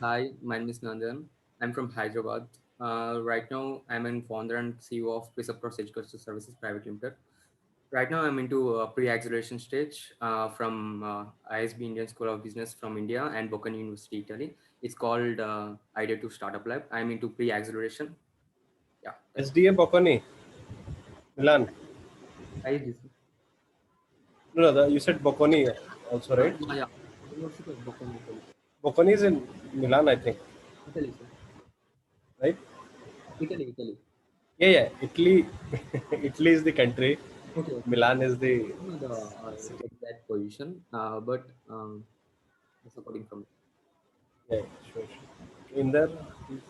Hi, my name is Nandan. I'm from Hyderabad. Right now, I'm a founder and CEO of Prisapros Educational Services Private Limited. Right now, I'm into pre-acceleration stage from ISB Indian School of Business from India and Bocconi University, Italy. It's called Idea to Startup Lab. I'm into pre-acceleration. Yeah, that's it. SDA Bocconi, Milan. ISB. No, no, you said Bocconi also, right? Yeah. University of Bocconi, Italy. Bocconi is in Milan, I think, Italy, sir. right? Italy, Italy. Yeah, yeah. Italy, Italy is the country. Okay, okay. Milan is I the don't know the city. exact position, but that's according from. Yeah, yeah, sure, sure. In there, please.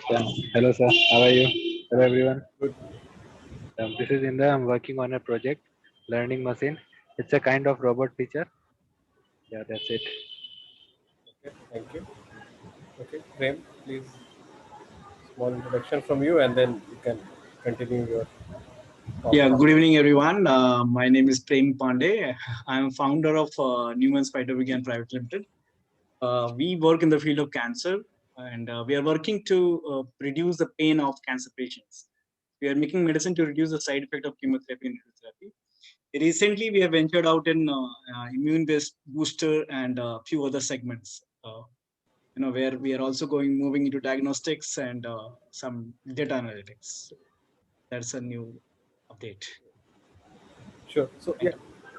Yeah. Hello, sir. How are you? Hello, everyone. Good. This is Indra. I'm working on a project, learning machine. It's a kind of robot teacher. Yeah, that's it. Okay, thank you. Okay, Prem, please, small introduction from you, and then you can continue your talk Yeah, good after. evening, everyone. My name is Prem Pandey. I'm founder of Newman Spider Vegan Private Limited. We work in the field of cancer, and we are working to reduce the pain of cancer patients. We are making medicine to reduce the side effect of chemotherapy and radiotherapy. Recently, we have ventured out in immune-based booster and a few other segments. Where we are also moving into diagnostics and some data analytics. That's a new update. Sure. So, Thank yeah,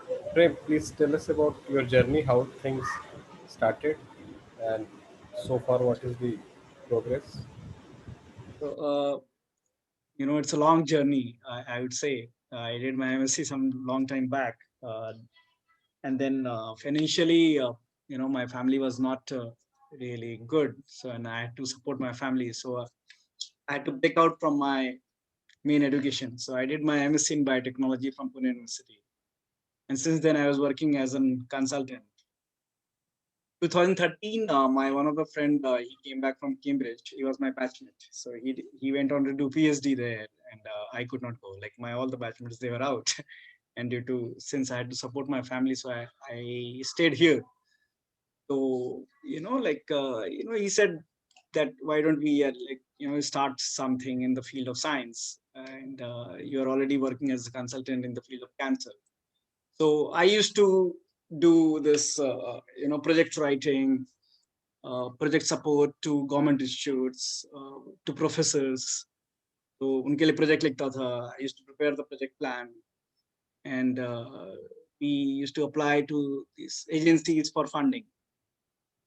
you. Prem, please tell us about your journey, how things started, and so far, what is the progress? So, it's a long journey. I would say I did my MSc some long time back, and then financially, my family was not really good, so and I had to support my family. So I had to break out from my main education. So I did my MSc in biotechnology from Pune University, and since then I was working as a consultant. 2013, my one of the friend he came back from Cambridge. He was my batchmate, so he went on to do PhD there, and I could not go. Like my all the batchmates they were out, and due to since I had to support my family, so I stayed here. So he said that why don't we start something in the field of science, and you are already working as a consultant in the field of cancer. So I used to do this, project writing, project support to government institutes, to professors. तो उनके लिए project लिखता था. I used to prepare the project plan, and we used to apply to these agencies for funding.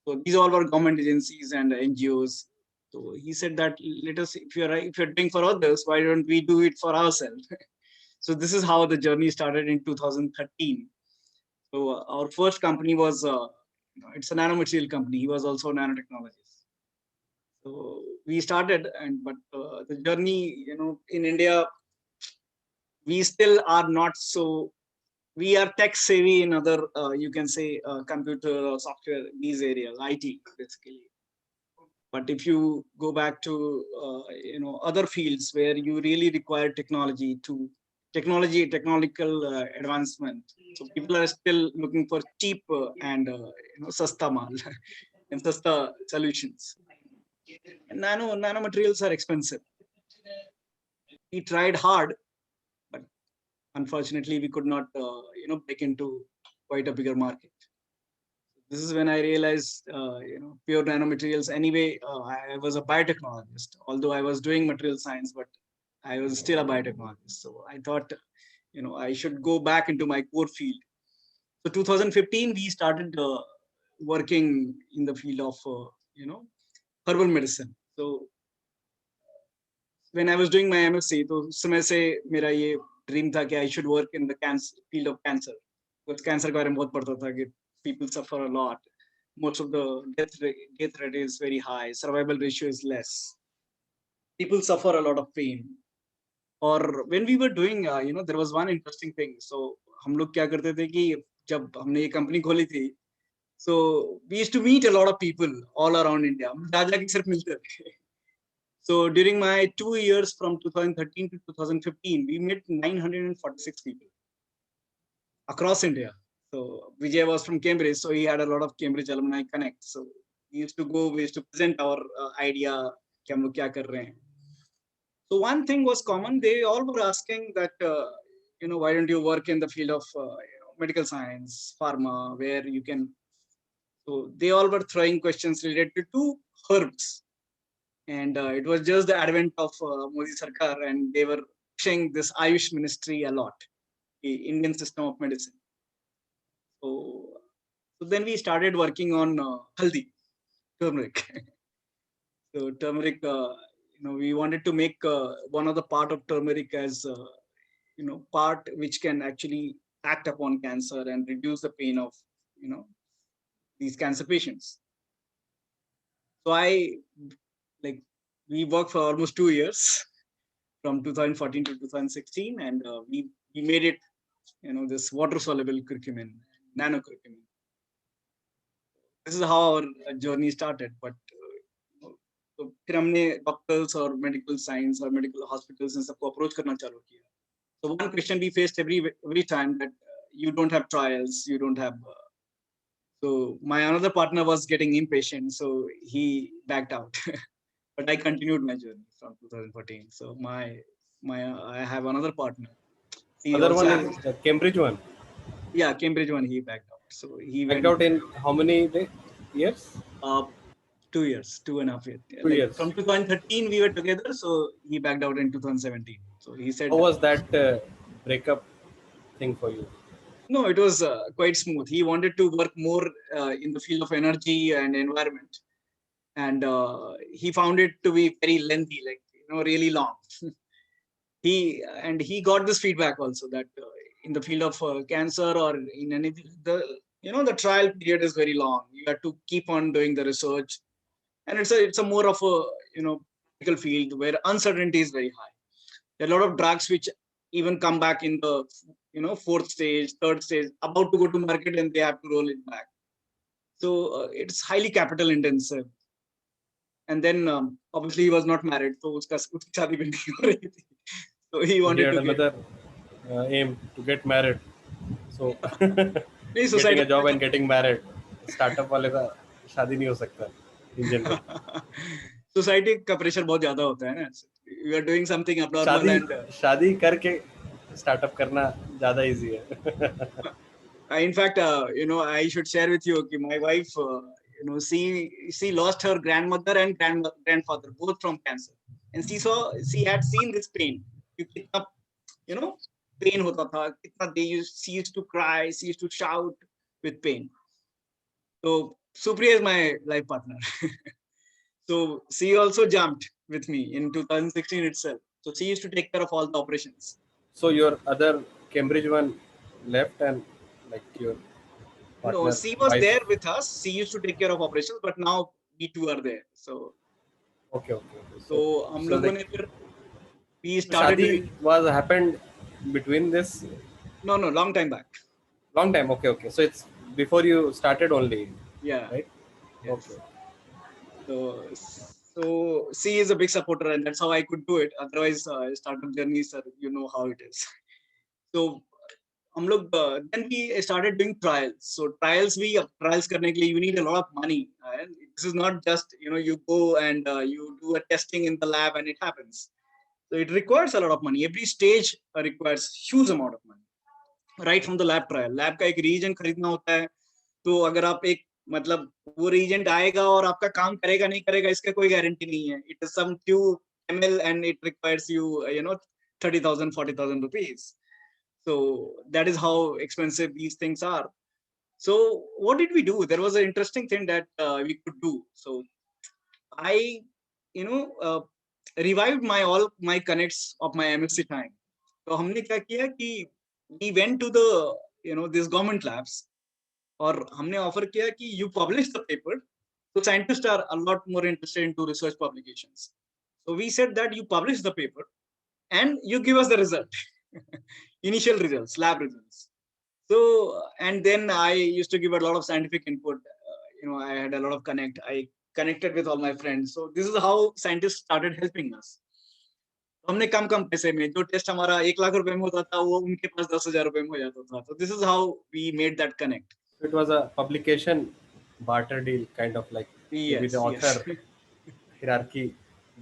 So these all were government agencies and NGOs. So he said that let us, if you're doing for others, why don't we do it for ourselves? So this is how the journey started in 2013. So our first company was it's a nanomaterial company. He was also a nanotechnologist. So we started, and but the journey, in India, we still are not so. We are tech savvy in other, you can say, computer or software, these areas, IT basically. But if you go back to other fields where you really require technological advancement, so people are still looking for cheap and sasta mal and sasta solutions. And nanomaterials are expensive. We tried hard, but unfortunately we could not break into quite a bigger market. This is when I realized pure nanomaterials. Anyway, I was a biotechnologist, although I was doing material science, but I was still a biotechnologist. So I thought I should go back into my core field. So 2015 we started working in the field of herbal medicine. So when I was doing my MSc, तो उस समय से मेरा ये dream था कि I should work in the field of cancer. Because cancer के बारे में बहुत पढ़ता था कि people suffer a lot. Most of the death rate is very high. Survival ratio is less. People suffer a lot of pain. और when we were doing, there was one interesting thing. So हम लोग क्या करते थे कि जब हमने ये company खोली थी, so we used to meet a lot of people all around India. हम जा जाके सिर्फ मिलते थे. So during my 2 years from 2013 to 2015, we met 946 people across India. So Vijay was from Cambridge, so he had a lot of Cambridge alumni connect. So we used to go, we used to present our idea, कि हम लोग क्या कर रहे हैं. So one thing was common. They all were asking that, why don't you work in the field of medical science, pharma, where you can. So they all were throwing questions related to herbs, and it was just the advent of Modi Sarkar, and they were pushing this Ayush ministry a lot, the Indian system of medicine. So then we started working on haldi, turmeric. So turmeric, we wanted to make one of the part of turmeric as part which can actually act upon cancer and reduce the pain of these cancer patients. So we worked for almost 2 years from 2014 to 2016, and we made it this water soluble curcumin, nano curcumin. This is how our journey started. But तो फिर हमने doctors or medical science or medical hospitals इन सबको approach करना चालू किया. So one question we faced every time that you don't have trials, you don't have. So my another partner was getting impatient, so he backed out. But I continued my journey from 2014. So I have another partner. He Other also one is the Cambridge one. Yeah, Cambridge one. He backed out. So he Backed went out in how many years? 2 years, 2.5 years. 2 years. From 2013 we were together, so he backed out in 2017. So he said, How was that breakup thing for you? no, it was quite smooth. He wanted to work more in the field of energy and environment, and he found it to be very lengthy, really long. he got this feedback also that in the field of cancer or in anything, the trial period is very long. You have to keep on doing the research, and it's a more of a medical field where uncertainty is very high. There are a lot of drugs which even come back in the fourth stage, third stage, about to go to market, and they have to roll it back. So it's highly capital intensive. And then obviously he was not married, so उसकी शादी भी नहीं हो रही थी. So he wanted had to another aim to get married. So नहीं, getting society a job and getting married. Startup वाले का शादी नहीं हो सकता in general. सोसाइटी का प्रेशर बहुत ज्यादा होता है ना. You are doing something abnormal and शादी करके स्टार्टअप करना ज्यादा इजी है. in fact, I should share with you, okay, my wife, she lost her grandmother and grandfather both from cancer, and she had seen this pain. कितना pain होता था, कितना she used to cry, she used to shout with pain. So Supriya is my life partner. So she also jumped with me in 2016 itself. So she used to take care of all the operations. So your other Cambridge one left and your partner. No, she was there with us. She used to take care of operations, but now we two are there. So Okay. So हम लोगों ने फिर we started. शादी was happened between this. No, long time back. Long time. Okay. So it's before you started only. Yeah. Right. Yes. Okay. So she is a big supporter, and that's how I could do it. Otherwise, startup journey, sir, you know how it is. So then we started doing trials. So trials करने के लिए you need a lot of money. This is not just you go and you do a testing in the lab and it happens. So it requires a lot of money. Every stage requires huge amount of money. Right from the lab trial. Lab का एक reagent खरीदना होता है. तो अगर आप एक मतलब वो reagent आएगा और आपका काम करेगा नहीं करेगा इसका कोई guarantee नहीं है. It is some few ml and it requires you 30,000, 40,000 rupees. So that is how expensive these things are. So what did we do? There was an interesting thing that we could do. So I, revived all my connects of my MSc time. So हमने क्या किया कि we went to the these government labs और हमने offer किया कि you publish the paper. So scientists are a lot more interested into research publications. So we said that you publish the paper and you give us the result. Initial results, lab results. So, and then I used to give a lot of scientific input. I had a lot of connect. I connected with all my friends. So this is how scientists started helping us. तो हमने कम कम पैसे में, जो test हमारा 1 लाख रुपए में होता था वो उनके पास 10,000 रुपए में हो जाता था. तो this is how we made that connect. It was a publication barter deal, kind of like maybe Yes, the author yes. hierarchy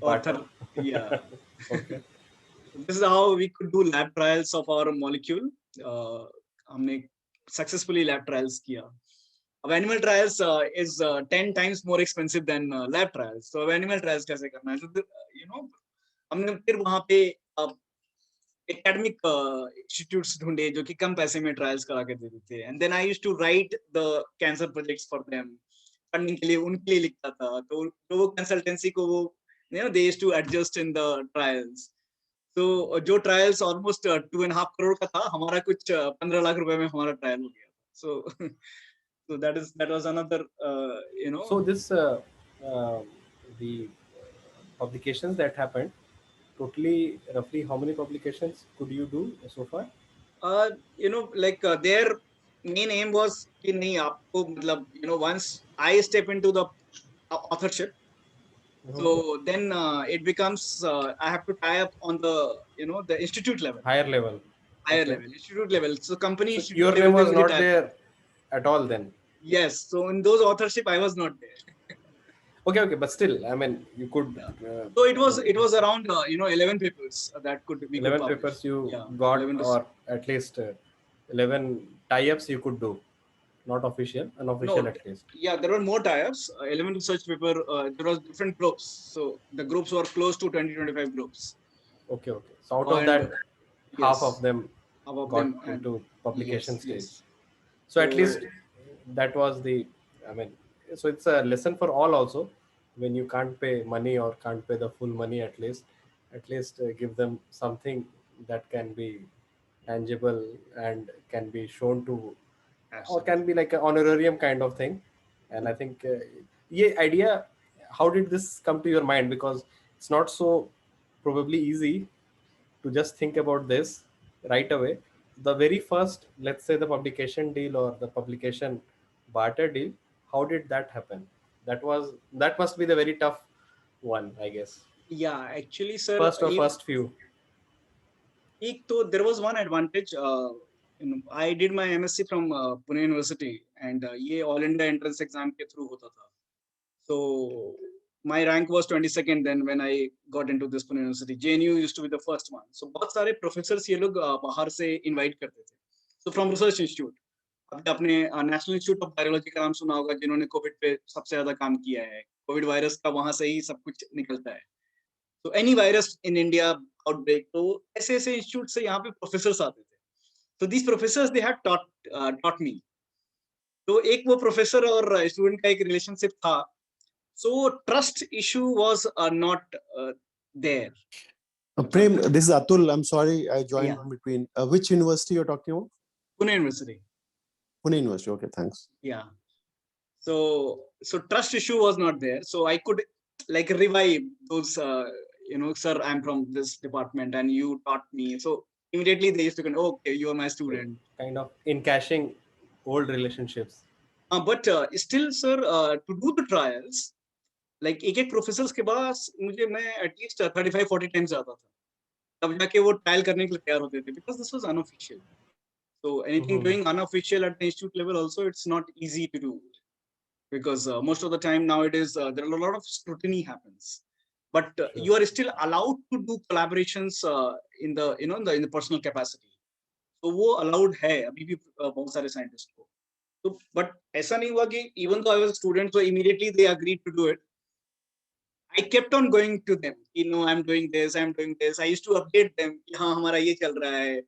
Author, barter. yeah. Okay. This is how we could do lab trials of our molecule. हमने successfully lab trials किया. अब animal trials is 10 times more expensive than lab trials. So अब animal trials कैसे करना है? So you know, हमने फिर वहाँ पे एकेडमिक इंस्टीट्यूट्स ढूंढे जो कि कम पैसे में ट्रायल्स करा के देते थे. And then I used to write the cancer projects for them. Funding के लिए उनके लिए लिखता था. तो वो कंसल्टेंसी को वो they used to adjust in the trials. तो जो ट्रायल्स ऑलमोस्ट 2.5 करोड़ का था, हमारा कुछ 15 लाख रुपए में हमारा ट्रायल हो गया. सो so that was another So this the publications that happened, totally roughly how many publications could you do so far? like their main aim was कि नहीं आपको मतलब once I step into the authorship, so then it becomes I have to tie up on the the institute level, Higher level. higher Okay. level, institute level. So company So institute your level name पे was मुझे not tie up. there at all then. Yes, so in those authorship I was not there. Okay, but still, I mean, you could. So it was around 11 papers that we could 11 publish. papers you Yeah, got, 11 to or at least 11 tie-ups you could do, not official, unofficial No, at least. yeah, there were more tie-ups. 11 research paper. There was different groups, so the groups were close to 20-25 groups. Okay. So out of And, that, half yes, of them half of got them had- into publication yes, stage. yes. So at So- least that was the, I mean, so it's a lesson for all also. When you can't pay money or can't pay the full money, at least give them something that can be tangible and can be shown to, or can be like an honorarium kind of thing. And I think yeah, idea, how did this come to your mind? Because it's not so probably easy to just think about this right away. The very first, let's say, the publication deal or the publication barter deal, how did that happen? That must be the very tough one, I guess. Yeah, actually, sir, First few. there was one advantage. I did my MSc from Pune University, and ये All India entrance exam के through होता था. So my rank was 22nd then when I got into this Pune University. JNU used to be the first one. So बहुत सारे professors ये लोग बाहर से invite करते थे. So from research institute. आपने नेशनल इंस्टीट्यूट ऑफ वायरोलॉजी का नाम सुना होगा, जिन्होंने कोविड पे सबसे ज्यादा काम किया है. कोविड वायरस का वहां से ही सब कुछ निकलता है. तो any virus in India outbreak, तो ऐसे ऐसे इंस्टीट्यूट से यहाँ पे प्रोफेसर्स आते थे. तो these professors they had taught me. तो एक वो प्रोफेसर और स्टूडेंट का एक रिलेशनशिप था. So trust issue was not there. Prem, this is Atul. I'm sorry I joined Yeah. between. Which university you're talking about? Pune university. Pune University. Okay, thanks. Yeah. So trust issue was not there. So I could like revive those, sir, I'm from this department and you taught me. So immediately they used to go, okay, you are my student. Kind of in cashing old relationships. But still, sir, to do the trials, like एक professors के पास मुझे मैं at least 35-40 times जाता था, तब जाके वो trial करने के लिए तैयार होते थे, because this was unofficial. So anything doing unofficial at the institute level also, it's not easy to do, because most of the time nowadays there are a lot of scrutiny happens, but you are still allowed to do collaborations in the in the personal capacity. So वो allowed है अभी भी बहुत सारे scientists को. तो but ऐसा नहीं हुआ कि even though I was a student, so immediately they agreed to do it. I kept on going to them, I'm doing this. I used to update them कि हाँ हमारा ये चल रहा है,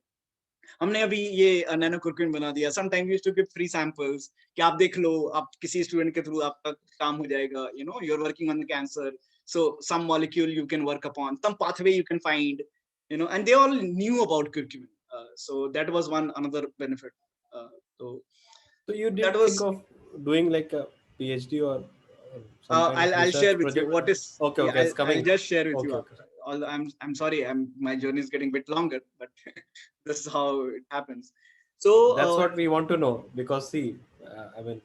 हमने अभी ये नैनो कुरकुइन बना दिया. Sometimes we used to give free samples कि आप देख लो, आप किसी स्टूडेंट के थ्रू आपका काम हो जाएगा. You're working on the cancer, so some molecule you can work upon, some pathway you can find, and they all knew about curcumin. So that was another benefit. So you did that was, think of doing like a PhD or some kind of I'll share with project? you what is. Okay, it's coming. I'll just share with you. Okay. I'm sorry, my journey is getting a bit longer, but this is how it happens. So that's what we want to know, because see, I mean,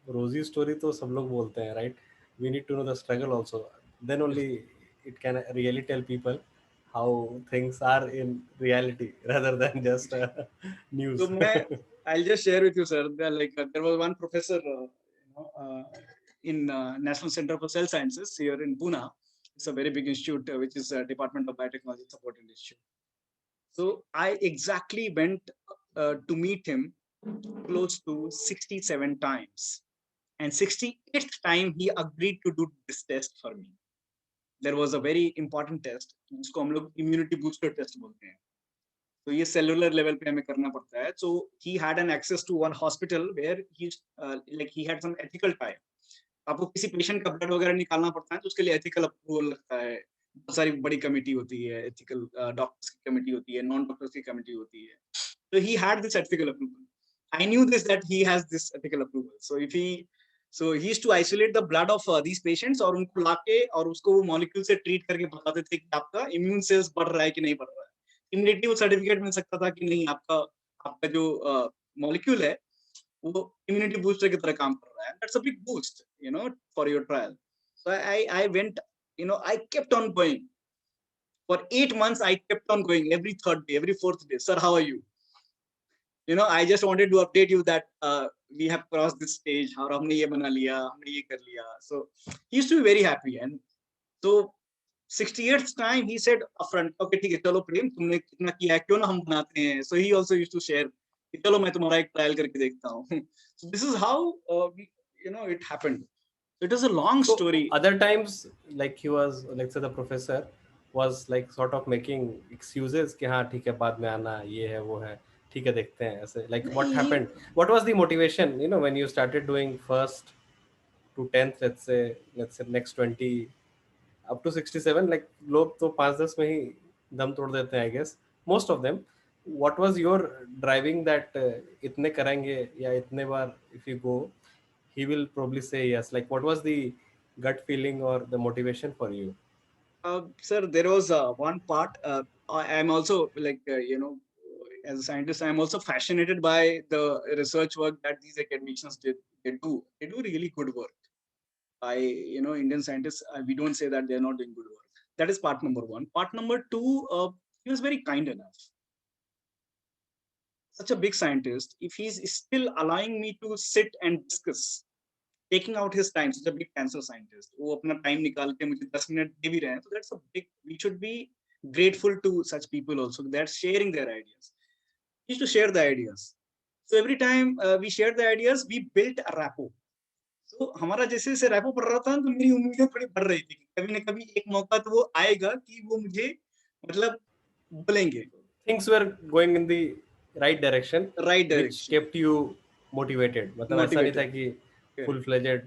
rosy story तो सब लोग बोलते हैं, right? We need to know the struggle also. Then only it can really tell people how things are in reality rather than just news. So I'll just share with you, sir. There was one professor, in National Center for Cell Sciences here in Pune. It's a very big institute, which is a Department of Biotechnology supported institute. So I exactly went to meet him close to 67 times, and 68th time he agreed to do this test for me. There was a very important test, जिसको हम लोग immunity booster test बोलते हैं. तो ये cellular level पे हमें करना पड़ता है. So he had an access to one hospital where he had some ethical tie. आपको किसी पेशेंट का ब्लड वगैरह निकालना पड़ता है तो उसके लिए एथिकल अप्रूवल लगता है. बहुत सारी बड़ी कमेटी होती है, एथिकल डॉक्टर्स की कमेटी होती है, नॉन डॉक्टर्स की कमेटी होती है. So he had this ethical approval. I knew this, that he has this ethical approval. So he used to isolate the blood of these patients और उनको लाके और उसको वो मॉलिक्यूल से ट्रीट करके बताते थे कि आपका इम्यून सेल्स बढ़ रहा है कि नहीं बढ़ रहा है. इमीडिएटली वो सर्टिफिकेट मिल सकता था कि नहीं, आपका जो मॉलिक्यूल है वो इम्यूनिटी बूस्टर की तरह काम कर रहा है. That's a big boost, for your trial. So I went, I kept on going. For 8 months, I kept on going every third day, every fourth day. Sir, how are you? I just wanted to update you that we have crossed this stage. और हमने ये बना लिया, हमने ये कर लिया. So he used to be very happy. And so 68th time he said upfront, okay, ठीक है, चलो प्रेम, तुमने कितना किया है, क्यों ना हम बनाते हैं. So he also used to share, चलो मैं तुम्हारा एक ट्रायल करके देखता हूँ. So this is how it happened. It is a long story. Other times, like he was, let's say the professor was like sort of making excuses कि हाँ ठीक है बाद में आना, ये है वो है, ठीक है देखते हैं ऐसे. Like what happened? What was the motivation? When you started doing first to 10th, let's say next 20 up to 67, like लोग तो 5-10 में ही दम तोड़ देते हैं, I guess most of them. What was your driving that इतने करेंगे या इतने बार if you go he will probably say yes? Like what was the gut feeling or the motivation for you? Sir, there was one part. I'm also as a scientist, I'm also fascinated by the research work that these academicians did. They do really good work. Indian scientists, we don't say that they're not doing good work. That is part number one. Part number two, he was very kind enough. Such a big scientist, if he's still allowing me to sit and discuss, taking out his time, such a big cancer scientist, वो अपना time निकाल के मुझे 10 minute दे भी रहे हैं, so that's a big. We should be grateful to such people also. They're sharing their ideas. He used to share the ideas. So every time we shared the ideas, we built a rapport. So हमारा जैसे जैसे rapport बढ़ रहा था तो मेरी उम्मीदें थोड़ी बढ़ रही थी. कभी न कभी एक मौका तो वो आएगा कि वो मुझे मतलब बोलेंगे. Things were going in the right direction. Right Which direction. kept you motivated. मतलब ऐसा नहीं था कि full fledged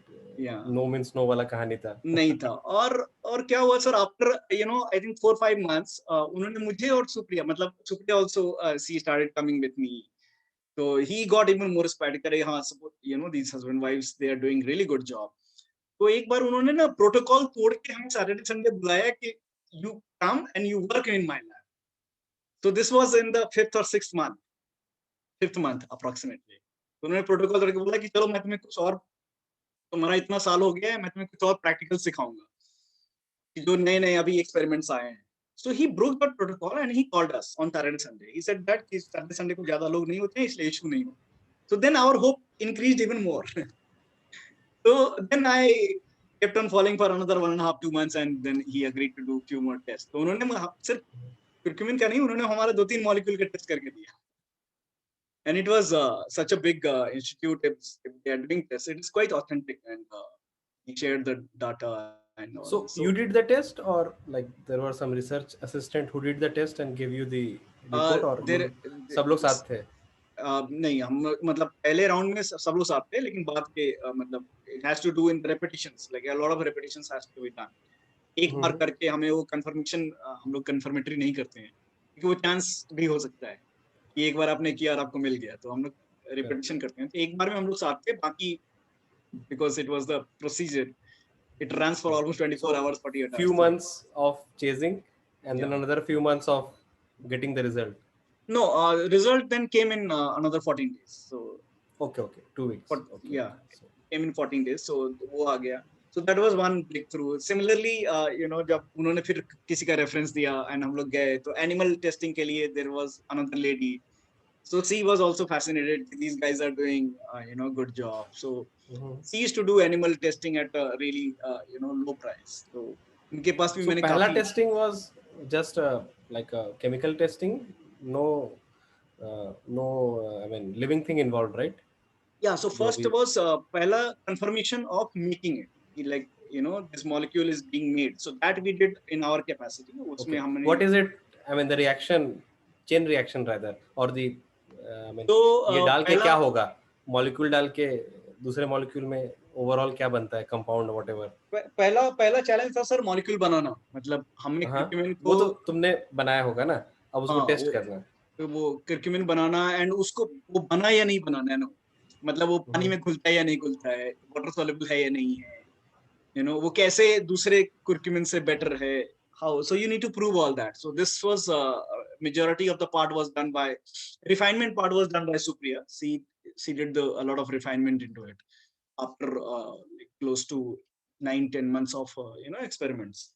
no means no वाला कहानी था. नहीं था. और क्या हुआ sir, after I think 4-5 months उन्होंने मुझे और सुप्रिया, मतलब Supriya also she started coming with me. So he got even more inspired. करे हाँ, these husband wives, they are doing really good job. तो एक बार उन्होंने ना प्रोटोकॉल तोड़ के हमें सैटरडे संडे बुलाया कि you come and you work in my lab. So this was in the 5th or 6th month. 5th month approximately. तो उन्होंने प्रोटोकॉल तोड़ के बोला कि चलो मैं तुम्हें कुछ और, तुम्हारा इतना साल हो गया है, मैं तुम्हें कुछ और प्रैक्टिकल सिखाऊंगा कि जो नए नए अभी एक्सपेरिमेंट्स आए हैं. So he broke that protocol and he called us on Saturday Sunday. He said that Saturday Sunday को ज्यादा लोग नहीं होते हैं, इसलिए इशू नहीं हो. So then our hope increased even more. So then I kept on falling for another 1.5-2 months and then he agreed to do few more tests. तो उन्होंने सिर्फ curcumin का नहीं, उन्होंने हमारा 2-3 मॉलिक्यूल का टेस्ट करके दिया. And it was such a big institute. If they are doing tests, it is quite authentic, and he shared the data and all. So you did the test, or like there was some research assistant who did the test and gave you the report, or सब लोग साथ थे? नहीं, हम मतलब पहले round में सब लोग साथ थे, लेकिन बाद के मतलब it has to do in repetitions, like a lot of repetitions has to be done. एक बार करके हमें वो कंफर्मेशन, हम लोग कंफर्मेटरी नहीं करते हैं क्योंकि वो चांस भी हो सकता है कि एक बार आपने किया और आपको मिल गया, तो हम लोग रिपीटिशन करते हैं. तो एक बार में हम लोग साथ थे, बाकी because it was the procedure, it runs for almost 24 hours, 48 hours. Few months of chasing and then another few months of getting the result. No, result then came in another 14 days. So okay, 2 weeks. Yeah, came in 14 days. So वो आ गया. So that was one breakthrough. Similarly, जब उन्होंने फिर किसी का reference दिया and हम लोग गए तो एनिमल टेस्टिंग के लिए there was another lady. So she was also fascinated. These guys are doing good job. So she used to do animal testing at a really low price. So उनके पास भी So मैंने पहला काफी testing was just like a chemical testing, no I mean living thing involved, right? Yeah, so जो first भी was pehla confirmation of making it. Like this molecule is being made, so that we did in our capacity. उसमें okay, हमने what is it? I mean the reaction, chain reaction rather, or the I mean तो ये डाल के पहला क्या होगा, molecule डाल के दूसरे molecule में overall क्या बनता है, compound whatever. पहला चैलेंज था सर मॉलिक्यूल बनाना, मतलब हमने हाँ curcumin वो को तो तुमने बनाया होगा ना, अब उसको हाँ टेस्ट करना है. वो curcumin बनाना एंड उसको वो बना या नहीं बना नैनो, मतलब वो पानी में घुलता है या नहीं घुलता है, वाटर सॉल्युबल है या नहीं है, वो कैसे दूसरे curcumin से बेटर है, how, so you need to prove all that. So this was majority of the part was done by refinement part was done by Supriya. She did a lot of refinement into it after like close to 9-10 months of experiments.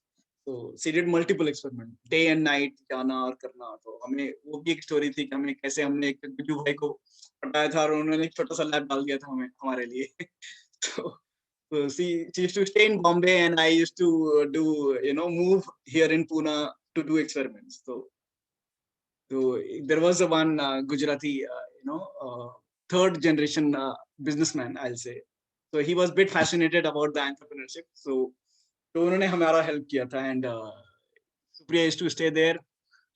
So she did multiple experiment, day and night जाना और करना. तो हमें वो भी एक story थी कि हमें कैसे हमने एक गुड्डू भाई को पटाया था और उन्होंने एक छोटा सा लैब डाल दिया था हमें हमारे लिए. So she used to stay in Bombay and I used to do move here in Pune to do experiments. So there was a one Gujarati third generation businessman, I'll say. So he was a bit fascinated about the entrepreneurship. तो उन्होंने हमारा help किया था and Supriya used to stay there.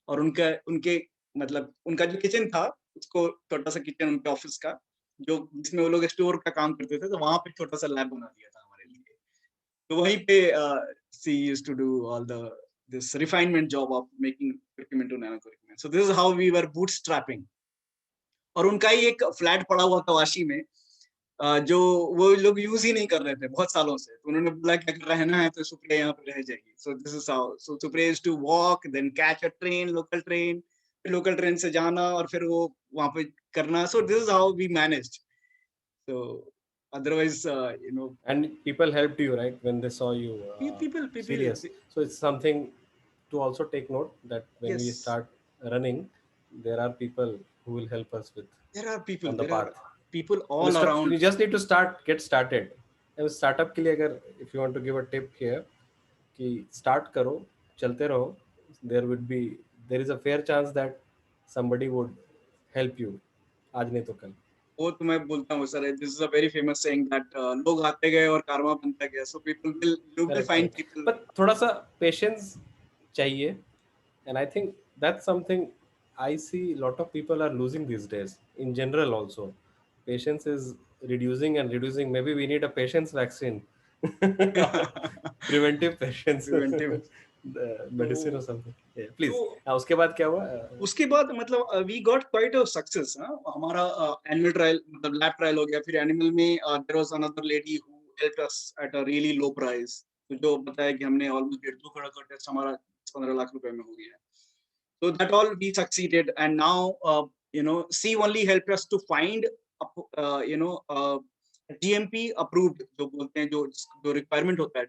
और उनके मतलब उनका जो किचन था उसको छोटा सा किचन उनके ऑफिस का जो जिसमें वो लोग स्टोर का काम करते थे, तो वहां पे छोटा सा लैब बना दिया था हमारे लिए. तो वहीं पे she used to do all the this refinement job of making curcumin to nano curcumin. So this is how we were bootstrapping. और उनका ही एक फ्लैट पड़ा हुआ था वाशी में जो वो लोग यूज ही नहीं कर रहे थे बहुत सालों से. तो उन्होंने बोला कि अगर रहना है तो सुप्रिया यहाँ पे रह जाएगी. So this is how. So Supriya is to walk then catch a train, local train से जाना और फिर वो वहां पे करना. So this is how we managed. So otherwise And people helped you, right, when they saw you people serious. So it's something to also take note that when we Yes. start running, there are people who will help us with there are people on the there path. are people all around. You just need to get started. And startup के लिए अगर if you want to give a tip here कि start करो, चलते रहो, there is a fair chance that somebody would help you आज नहीं तो कल. वो तो मैं बोलता हूँ sir, this is a very famous saying that लोग आते गए और karma बनता गया. So people will find people, but थोड़ा सा patience चाहिए. And I think that's something I see a lot of people are losing these days in general also. Patience is reducing. Maybe we need a patience vaccine. Preventive patience. Preventive. The medicine or something. Yeah, please. तो उसके बाद क्या हुआ? उसके बाद मतलब we got quite a success. हमारा animal trial मतलब लैब ट्रायल हो गया. फिर एनिमल में there was another lady who helped us at a really low price. तो जो बताया कि हमने ऑलमोस्ट 1.5 करोड़ का टेस्ट हमारा 15 लाख रुपए में हो गया. So that all we succeeded, and now she only helped us to find GMP approved जो बोलते हैं जो requirement होता है.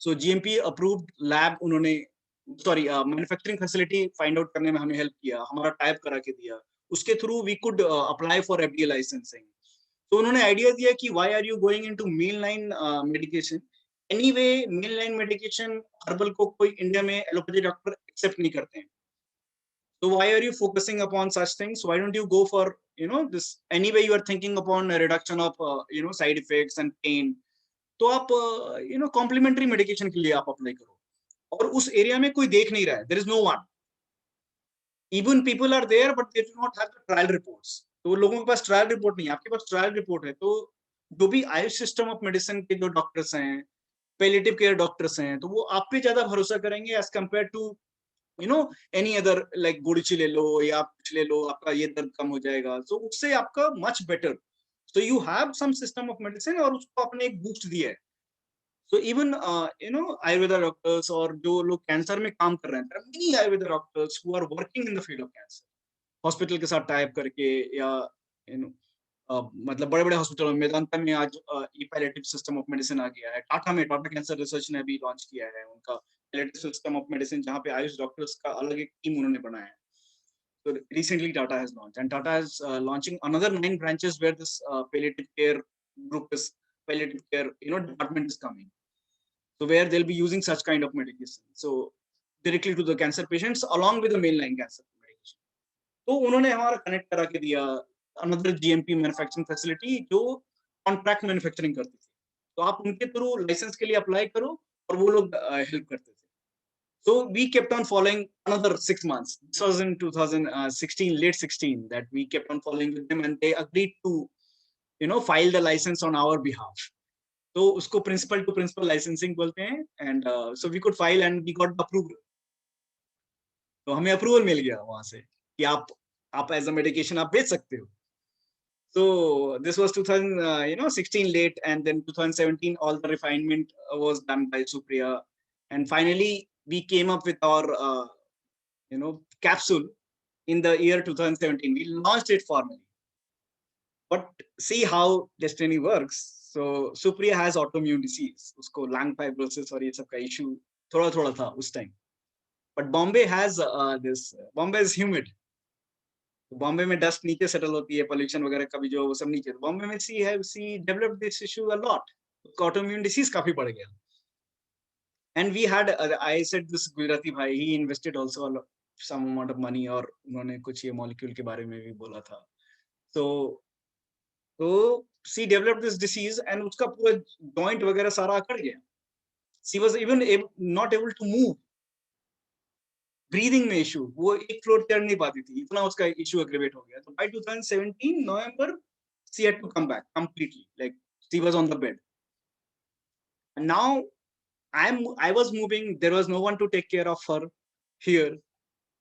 So GMP approved lab उन्होंने मैन्युफैक्चरिंग फैसिलिटी फाइंड आउट करने में हमें हेल्प किया, हमारा टाइप करा के दिया. उसके through we could apply for FDA licensing. तो उन्होंने आइडिया दिया कि why are you going into main line medication. Anyway main line medication herbal को कोई इंडिया में एलोपैथी डॉक्टर एक्सेप्ट नहीं करते हैं. So why are you focusing upon such things? Why don't you go for this? Anyway you are thinking upon a reduction of side effects and pain. तो आप complementary medication के लिए आप apply करो. और उस एरिया में कोई देख नहीं रहा है. There is no one. Even people are there but they do not have the trial reports. तो लोगों के पास ट्रायल रिपोर्ट नहीं है. आपके पास ट्रायल रिपोर्ट है. तो जो भी आयुष सिस्टम ऑफ मेडिसिन के जो डॉक्टर्स हैं, पैलिएटिव केयर डॉक्टर्स हैं, तो वो आप पे ज्यादा भरोसा करेंगे as compare to any other like गुड़ची ले लो या कुछ ले लो, आपका ये दर्द कम हो जाएगा. तो उससे आपका much better. So you have some system of medicine और उसको आपने एक बूस्ट दिया है. So even Ayurveda doctors और जो लोग कैंसर में काम कर रहे हैं, many Ayurveda doctors who are working in the field of cancer, hospital के साथ टाइप करके या मतलब बड़े बड़े हॉस्पिटलों में, मेदांता में आज ई पैलेटिव सिस्टम ऑफ मेडिसिन आ गया है, टाटा में टाटा कैंसर रिसर्च ने अभी लॉन्च किया है उनका पैलेटिव सिस्टम ऑफ मेडिसिन, जहाँ पे आयुष डॉक्टर्स का अलग एक टीम उन्होंने बनाया है. So recently Tata has launched, and Tata is launching another 9 branches where this palliative care group is palliative care department is coming. So where they'll be using such kind of medication. So directly to the cancer patients along with the mainline cancer medication. तो उन्होंने हमारा connect करा के दिया another GMP manufacturing facility जो contract manufacturing करती थी. तो आप उनके थ्रू लाइसेंस के लिए अप्लाई करो और वो लोग हेल्प करते थे. So we kept on following another 6 months. This was in 2016, late 16, that we kept on following with them, and they agreed to, file the license on our behalf. So usko principal to principal licensing bolte hain, and so we could file and we got the approval. तो हमें approval मिल गया वहां से कि आप as a medication आप बेच सकते हो. So this was 2016 late, and then 2017 all the refinement was done by Supriya, and finally we came up with our capsule in the year 2017. We launched it formally. But see how destiny works. So Supriya has autoimmune disease, usko lung fibrosis और ये सब का issue थोड़ा था उस time. But Bombay has Bombay is humid. Bombay में dust नीचे settle होती है, पोल्यूशन वगैरह का भी जो वो सब नीचे. बॉम्बे में she developed this issue a lot. Autoimmune disease काफी बढ़ गया. And we had I said this Gujarati भाई, he invested also some amount of money, और उन्होंने कुछ ये मॉलिक्यूल के बारे में भी बोला था. तो she developed this disease and उसका पूरा जॉइंट वगैरह सारा अकड़ गया. She was even not able to move. Breathing में इशू, वो एक फ्लोर चढ़ नहीं पाती थी, इतना उसका इशू एग्रीवेट हो गया. तो by 2017 November she had to come back completely, like she was on the bed. And now I was moving, there was no one to take care of her here.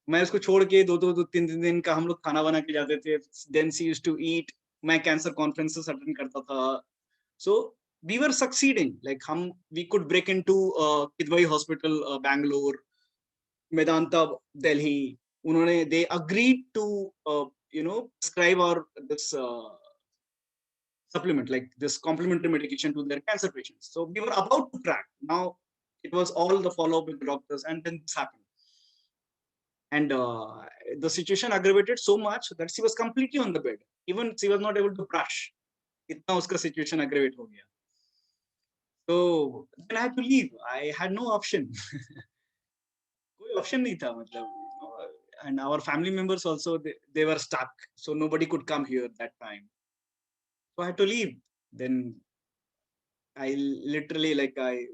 मैं उसको छोड़ के दो तीन दिन का हम लोग खाना बना के जाते थे. Then she used to eat. मैं कैंसर कॉन्फ्रेंसेस अटेंड करता था. So we were succeeding, like we could break into Kidwai Hospital, Bangalore, Medanta, Delhi. उन्होंने they agreed to prescribe our this supplement, like this complementary medication to their cancer patients. So we were about to crack. Now it was all the follow-up with the doctors, and then this happened. And the situation aggravated so much that she was completely on the bed. Even she was not able to brush. इतना उसका situation aggravate हो गया. So then I had to leave. I had no option. कोई option नहीं था, मतलब. And our family members also, they were stuck. So nobody could come here that time. So I had to leave. Then I literally,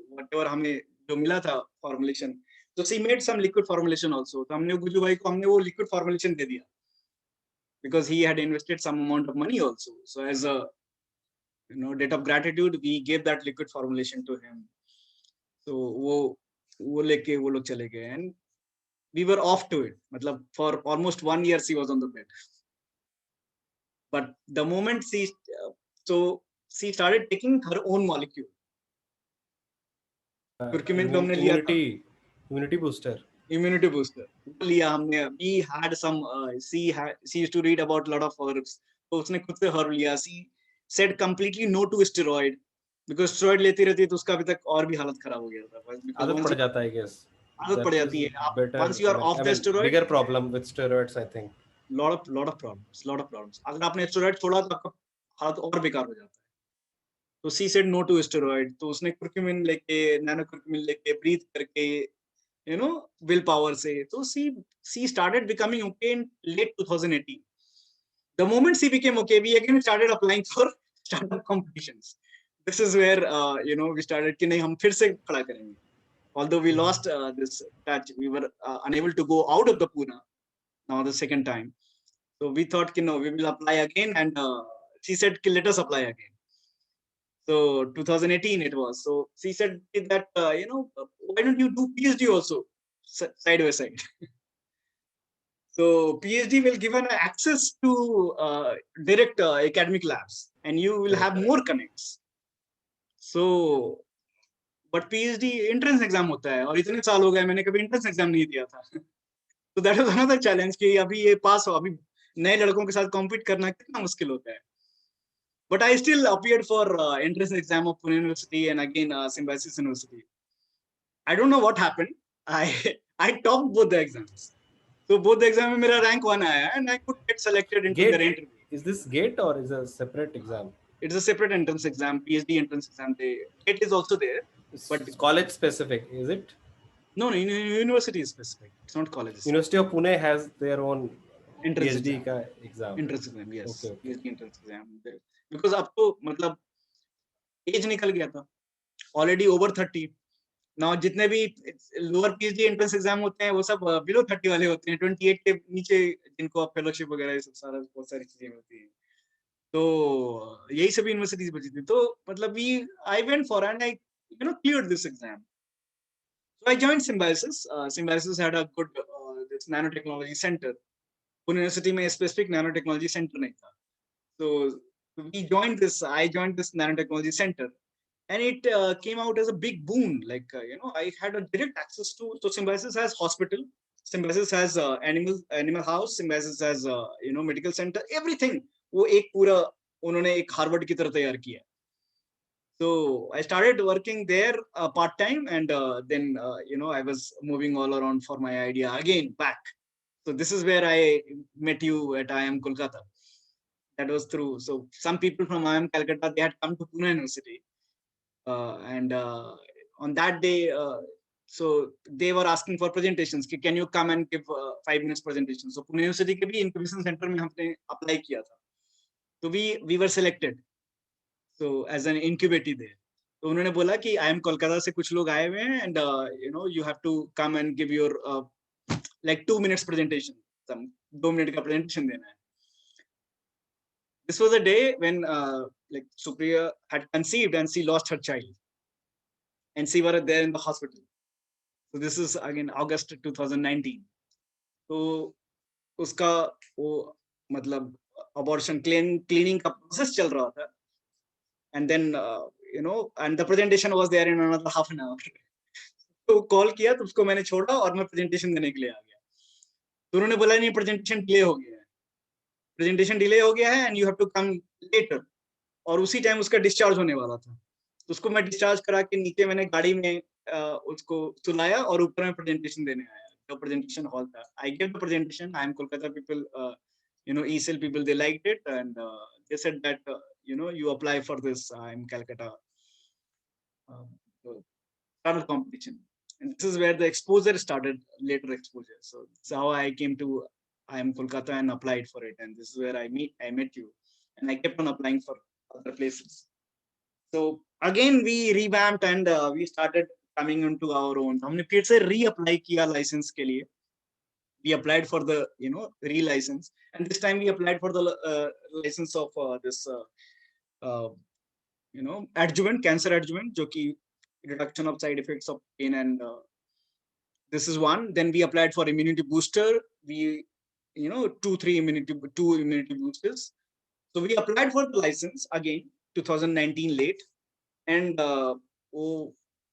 whatever हमें जो मिला था formulation. So she made some liquid formulation also. तो हमने गुजू भाई को हमने वो liquid formulation दे दिया. Because he had invested some amount of money also. So as a debt of gratitude, we gave that liquid formulation to him. So वो लेके वो लोग चले गए, and we were off to it. मतलब for almost 1 year she was on the bed. But the moment she started taking her own molecule. Curcumin जो हमने लिया था, immunity booster. Immunity booster लिया हमने. We had some she used to read about lot of herbs. तो उसने खुद से herb लिया. She said completely no to steroid, because steroid लेती रहती है तो उसका अभी तक और भी हालत खराब हो गया था. आदत पड़ जाता है, I guess. आदत पड़ जाती है. Once you are off the steroid, bigger problem with steroids, I think. lot of problems. अगर आपने steroid छोड़ा तो आपका हालत और बेकार हो जाता है. तो she said no to steroid. तो उसने curcumin लेके, nano curcumin लेके, breathe करके, will power से. तो she started becoming okay in late 2018. The moment she became okay, we again started applying for startup competitions. This is where we started कि नहीं हम फिर से खड़ा करेंगे. Although we lost this touch, we were unable to go out of the Pune now the second time. So we thought no, we will apply again, and she said let us apply again. So 2018 it was. So she said that why don't you do PhD also side by side. So PhD will give an access to direct academic labs, and you will have more connects. So but PhD entrance exam होता है, और इतने साल हो गए मैंने कभी entrance exam नहीं दिया था. So that was another challenge कि अभी ये पास हो, अभी नए लड़कों के साथ compete करना कितना मुश्किल होता है. but I still appeared for entrance exam of Pune University and again Symbiosis University. I don't know what happened. I I topped both the exams. So both the exam में मेरा rank 1 आया and I could get selected into their GATE, interview. is this GATE or is a separate exam? It's a separate entrance exam, PhD entrance exam. GATE is also there, but It's college specific, is it? no, university is specific. It's not colleges. University of Pune has their own Entrance PhD exam. का exam. Entrance exam, yes. Okay, okay. PhD entrance exam. Because अब तो मतलब as निकल गया था, already over 30. Now जितने भी lower PhD entrance exam होते हैं वो सब बिलो 30 वाले होते हैं, 28 के नीचे जिनको फेलोशिप वगैरह ये सब सारा बहुत सारी चीजें होती हैं. तो यही सब यूनिवर्सिटीज बची थी. तो मतलब we I went for and I cleared this exam. So I joined Symbiosis. Symbiosis had a good this nanotechnology center. Pune University में specific nanotechnology center नहीं था. So we joined this. I joined this nanotechnology center, and it came out as a big boon. Like I had a direct access to. So Symbiosis has hospital. Symbiosis has animal house. Symbiosis has medical center. Everything. वो एक पूरा उन्होंने एक Harvard की तरह तैयार किया. So I started working there part time, and then I was moving all around for my idea again back. So this is where I met you at IIM Kolkata. That was through. So some people from IIM Calcutta, they had come to Pune University, and on that day, so they were asking for presentations. Can you come and give 5 minutes presentation? So Pune University के भी incubation center में हमने apply किया था. So we were selected. So as an incubator there. तो उन्होंने बोला कि IIM कोलकाता से कुछ लोग आए हुए हैं and you have to come and give your like 2 minutes presentation. 2 minute का presentation देना है. This was a day when like Supriya had conceived and she lost her child, and she was there in the hospital. So this is again August 2019. तो उसका वो मतलब abortion cleaning का process चल रहा था. And then and the presentation was there in another half an hour. तो call किया तो उसको मैंने छोड़ा और मैं प्रेजेंटेशन देने के लिए आ गया. तो उन्होंने बोला नहीं, प्रेजेंटेशन डिले हो गया है, प्रेजेंटेशन डिले हो गया है and you have to come later. और उसी टाइम उसका डिस्चार्ज होने वाला था. तो उसको मैं डिस्चार्ज करा के नीचे मैंने गाड़ी में उसको सुलाया और ऊपर में प्रेजेंटेशन देने आया. जो प्रेजेंटेशन हॉल था, I give the presentation. I am Kolkata people, ECL people, they liked it, and they said that you apply for this IIM Calcutta travel competition, and this is where the exposure started, later exposure. So this is how I came to IIM Kolkata and applied for it, and this is where I met you, and I kept on applying for other places. So again we revamped and we started coming into our own. हमने फिर से reapply किया license के लिए. We applied for the re-license, and this time we applied for the license of this adjuvant, cancer adjuvant, जो कि reduction of side effects of pain, and this is one. Then we applied for immunity booster. We 2 immunity boosters. So we applied for the license again 2019 late, and वो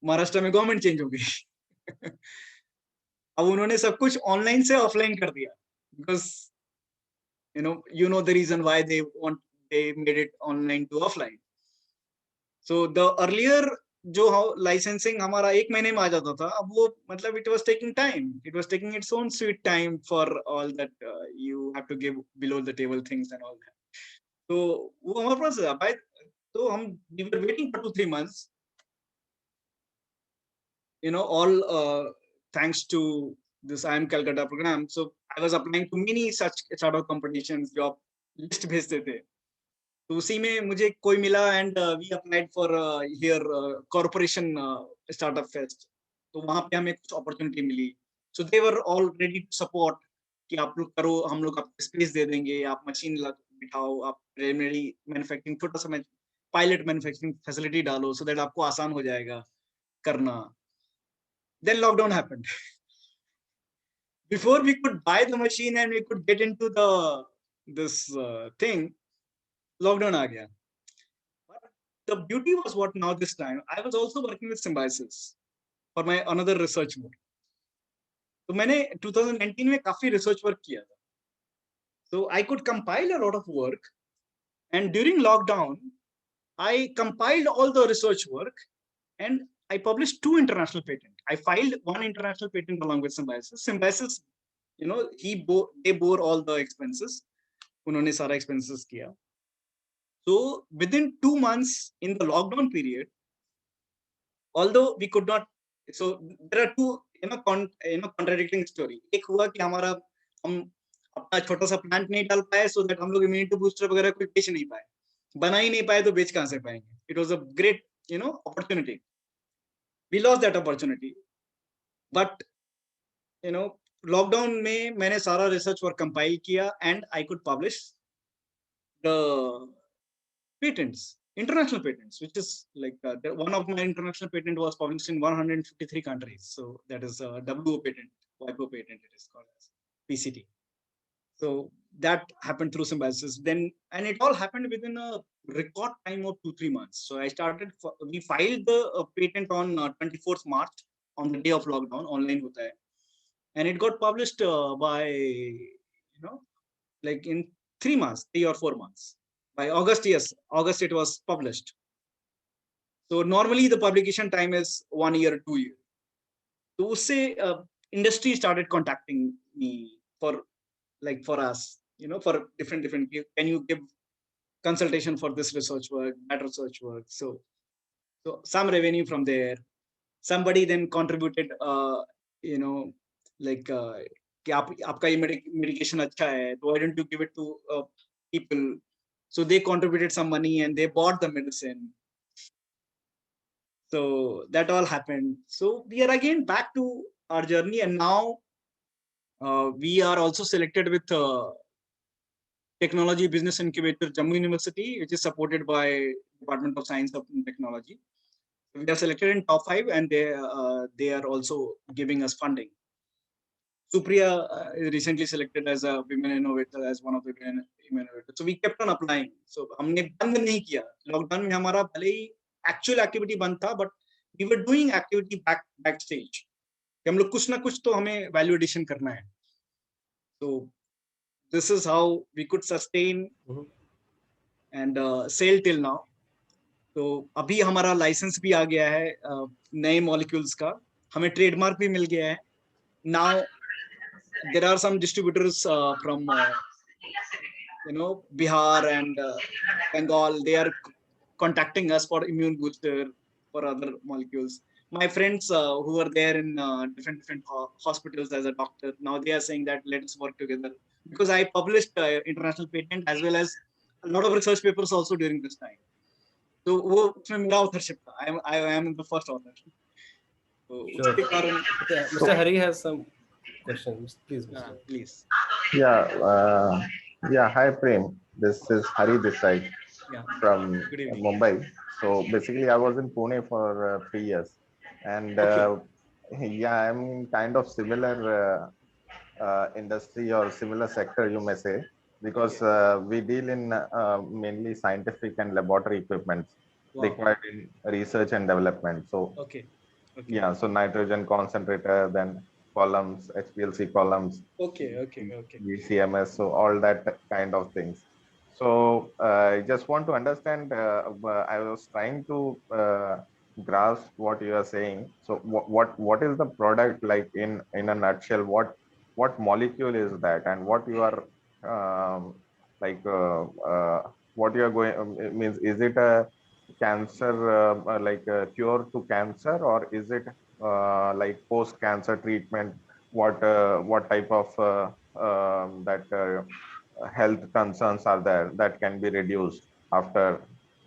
महाराष्ट्र में government change हो गई. अब उन्होंने सब कुछ ऑनलाइन से offline कर दिया, because the reason why they made it online to offline. So the earlier जो licensing हमारा 1 महीने में आ जाता था, अब वो मतलब it was taking time. It was taking its own sweet time for all that you have to give below the table things and all that. तो वो हमारे पास भाई, तो हम we were waiting for 2-3 months. All thanks to this IIM Calcutta program. So I was applying to many such sort of competitions, job list भेजते थे. तो उसी में मुझे कोई मिला, and we applied for here corporation startup fest. तो वहाँ पे हमें कुछ opportunity milli. So they were all ready to support कि आप लोग करो, हम लोग आपको स्पेस दे देंगे, आप मशीन बिठाओ, आप preliminary manufacturing छोटा सा pilot manufacturing facility डालो, so that आपको आसान हो जाएगा करना. Then lockdown happened. Before we could buy the machine and we could get into this thing, lockdown aa gaya. But the beauty was what now this time, I was also working with Symbiosis for my another research work. So मैंने 2019 में काफी research work किया था. So I could compile a lot of work And during lockdown, I compiled all the research work and I published 2 international patents. I filed 1 international patent along with Symbiosis. Symbiosis, they bore all the expenses. उन्होंने सारा expenses किया. So within 2 months in the lockdown period, although we could not, so there are two contradicting story. एक हुआ कि हमारा हम अपना छोटा सा प्लांट नहीं डाल पाए, so that हम लोग इम्यूनिटी बूस्टर वगैरह कोई बेच नहीं पाए, बना ही नहीं पाए, तो बेच कहां से पाएंगे? It was a great opportunity. We lost that opportunity. But lockdown में मैंने सारा रिसर्च वर्क कंपाइल किया and I could publish the patents, international patents, which is like one of my international patent was published in 153 countries. So that is a WO patent, WIPO patent, it is called as PCT. So that happened through Symbiosis. Then, and it all happened within a record time of 2-3 months. So we filed the patent on 24th March on the day of lockdown, online hota hai. And it got published by, like in 3 months, 3 or 4 months. By August, yes, August it was published. So normally the publication time is 1 year, 2 years. So say industry started contacting me for us, for different, can you give consultation for this research work, that research work? So some revenue from there. Somebody then contributed, like कि आपका ये medication अच्छा है, तो why don't you give it to people? So they contributed some money and they bought the medicine. So that all happened. So we are again back to our journey, and now we are also selected with Technology Business Incubator, Jammu University, which is supported by Department of Science and Technology. We are selected in top 5, and they are also giving us funding. Supriya is recently selected as a women innovator, as one of the women innovators. So we kept on applying. So हमने बंद नहीं किया. Lockdown में हमारा भले ही actual activity बंद था, but we were doing activity backstage. हम लोग कुछ ना कुछ तो हमें value addition करना है. So this is how we could sustain and sail till now. तो अभी हमारा license भी आ गया है नए molecules का. हमें trademark भी मिल गया है. Now there are some distributors from Bihar and Bengal. They are contacting us for immune booster, for other molecules. My friends who are there in different hospitals as a doctor, now they are saying that let us work together, because I published international patent as well as a lot of research papers also during this time. So वो उसमें मेरा authorship था. I am the first author. So Sure. उसके कारण Mr. Hari has some questions. Please, Mr. please. Yeah, hi Prem. This is Hari this side Yeah. from Good evening. Mumbai. So basically, I was in Pune for 3 years, and yeah, I'm kind of similar industry or similar sector, you may say, because we deal in mainly scientific and laboratory equipment required in research and development. So yeah, so nitrogen concentrator, then columns, HPLC columns, VCMS, so all that kind of things. So I just want to understand, I was trying to grasp what you are saying. So what is the product, like in a nutshell? What molecule is that, and what you are what you are going means? Is it a cancer like a cure to cancer, or is it like post cancer treatment? What type of health concerns are there that can be reduced after,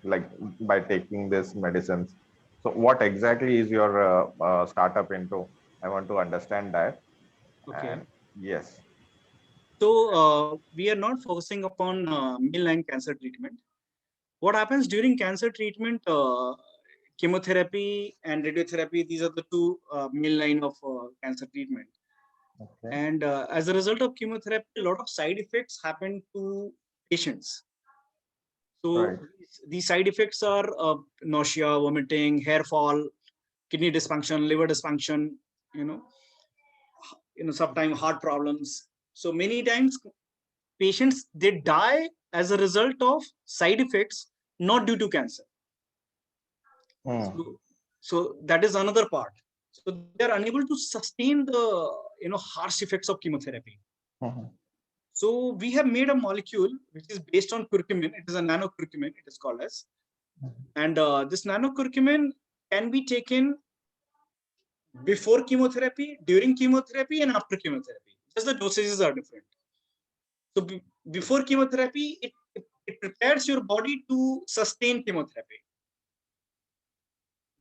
like, by taking these medicines? So what exactly is your startup into? I want to understand that. And yes. So we are not focusing upon mainline cancer treatment. What happens during cancer treatment, chemotherapy and radiotherapy, these are the two main line of cancer treatment. And as a result of chemotherapy, a lot of side effects happen to patients. So these side effects are nausea, vomiting, hair fall, kidney dysfunction, liver dysfunction, sometimes heart problems. So many times patients, they die as a result of side effects, not due to cancer. So that is another part. So they are unable to sustain the harsh effects of chemotherapy. So we have made a molecule which is based on curcumin. It is a nanocurcumin, it is called as. And this nanocurcumin can be taken before chemotherapy, during chemotherapy, and after chemotherapy. Just the dosages are different. So before chemotherapy, it prepares your body to sustain chemotherapy.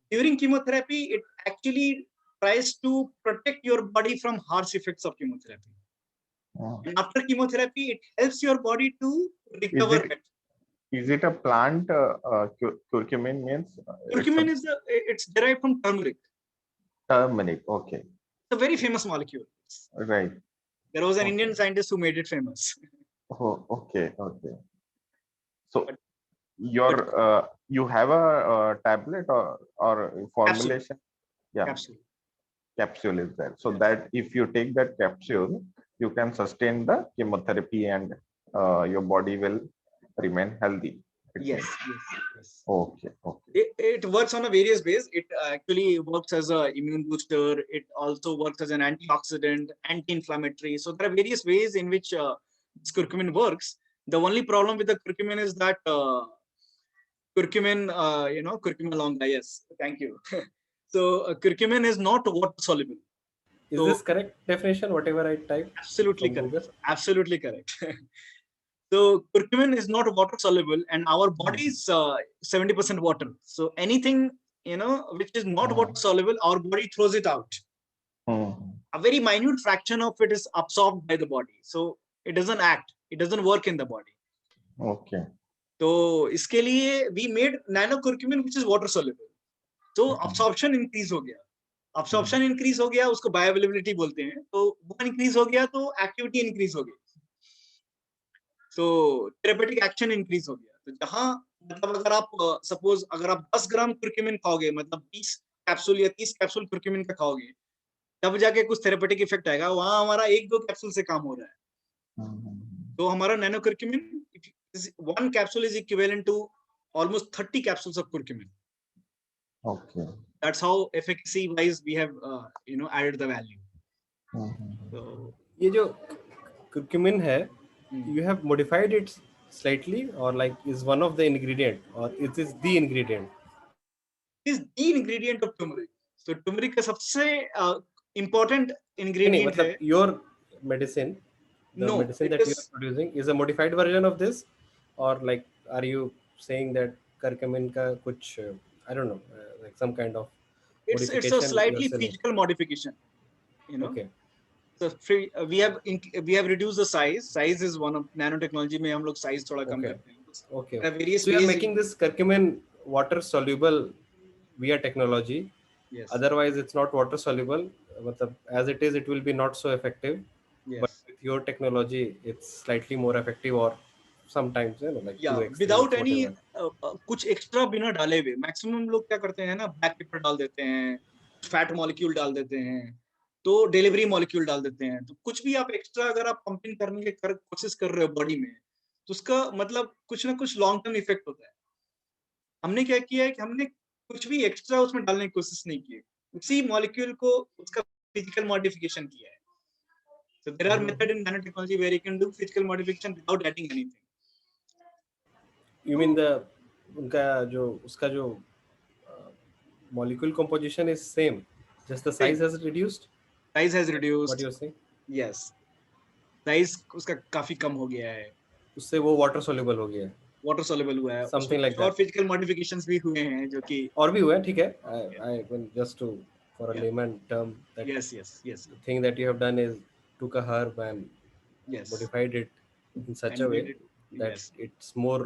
During chemotherapy, it actually tries to protect your body from harsh effects of chemotherapy. And after chemotherapy, it helps your body to recover better. Is it a plant? Curcumin means? Curcumin it's derived from turmeric. Turmeric, okay. It's a very famous molecule. Right. There was an Indian scientist who made it famous. Oh, okay, okay. So you have a tablet or formulation? Yeah. Capsule is there. So that if you take that capsule, you can sustain the chemotherapy and your body will remain healthy. Yes. Okay. It works on a various ways. It actually works as an immune booster. It also works as an antioxidant, anti-inflammatory. So there are various ways in which this curcumin works. The only problem with the curcumin is that curcumin longa. Yes, thank you. So curcumin is not water soluble. Is this correct definition? Whatever I typed. Absolutely correct. Absolutely correct. So curcumin is not water soluble, and our body is 70% water. So anything which is not water soluble, our body throws it out. A very minute fraction of it is absorbed by the body, so it doesn't act. It doesn't work in the body. Okay. So इसके लिए we made nanocurcumin which is water soluble. So absorption increase हो गया. Absorption increase हो गया, उसको bioavailability बोलते हैं. तो वो increase हो गया तो activity increase हो गई. तो थेरेपेटिक एक्शन इंक्रीज हो गया. तो जहां मतलब अगर आप सपोज अगर आप 10 ग्राम कुर्क्यूमिन खाओगे, मतलब 20 कैप्सूल या 30 कैप्सूल कुर्क्यूमिन का खाओगे, तब जाके कुछ थेरेपेटिक इफेक्ट आएगा. वहां हमारा 1-2 कैप्सूल से काम हो रहा है. तो हमारा nano curcumin, 1 capsule is equivalent to almost 30 capsules of curcumin. Okay. That's how efficacy wise we have added the value. So ये जो curcumin है, you have modified it slightly, or like is one of the ingredient, or it is the ingredient? It is the ingredient of turmeric. So turmeric का सबसे important ingredient है. Your medicine, medicine that you are producing is a modified version of this, or like are you saying that curcumin ka kuch I don't know, like some kind of it's a slightly physical modification, Okay. So we have reduced the size. Size is one of nanotechnology में हम लोग size थोड़ा कम करते हैं. Okay. Various so you are making this curcumin water soluble via technology. Yes. Otherwise it's not water soluble. As it is, it will be not so effective. Yes. But with your technology, it's slightly more effective, or sometimes like 2x, without any कुछ extra बिना डाले हुए. Maximum लोग क्या करते हैं ना, black pepper डाल देते हैं, fat molecule डाल देते हैं, तो डिलीवरी मॉलिक्यूल डाल देते हैं. तो कुछ भी आप एक्स्ट्रा अगर आप पंपिंग करने की कोशिश कर रहे हो बॉडी में, तो उसका मतलब कुछ ना कुछ लॉन्ग टर्म इफेक्ट होता है. हमने क्या किया है कि हमने कुछ भी एक्स्ट्रा उसमें डालने की कोशिश नहीं की. उसी मॉलिक्यूल को उसका फिजिकल मॉडिफिकेशन किया है. So there are methods in nanotechnology where you can do physical modification without adding anything. You mean उसका जो molecule composition is same, just the size has reduced? Size has reduced. What you're saying? Yes. Size उसका काफी कम हो गया है. उससे वो water soluble हो गया है. Water soluble हुआ है. Something like that. और physical modifications भी हुए हैं जो कि और भी हुआ है, ठीक है. I just to for a layman term that yes. The thing that you have done is took a herb and modified it in such a way that it's more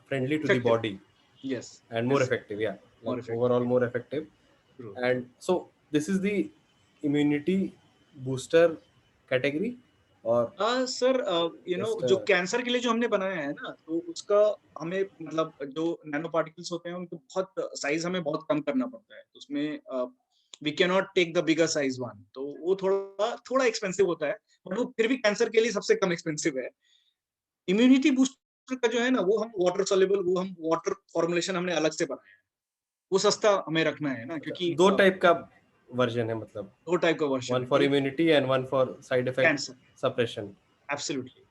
friendly to the body. Yes. And more effective. Yeah. More effective. Overall more effective. True. And so this is the immunity booster category, और sir जो cancer के लिए जो हमने बनाया है ना, तो उसका हमें मतलब जो नैनो पार्टिकल्स होते हैं उनको बहुत साइज हमें बहुत कम करना पड़ता है. तो उसमें we can not take the bigger size one, तो वो थोड़ा एक्सपेंसिव होता है, बट वो फिर भी कैंसर के लिए सबसे कम एक्सपेंसिव है. इम्यूनिटी बूस्टर का जो है ना, वो हम वाटर सोल्यूबल, वो हम वाटर फॉर्मुलेशन हमने अलग से बनाया है, वो सस्ता हमें रखना है ना, क्योंकि दो टाइप का वर्जन है, मतलब 2 टाइप का वर्जन वन है, फॉर एक immunity and one for side effect cancer, suppression. Absolutely.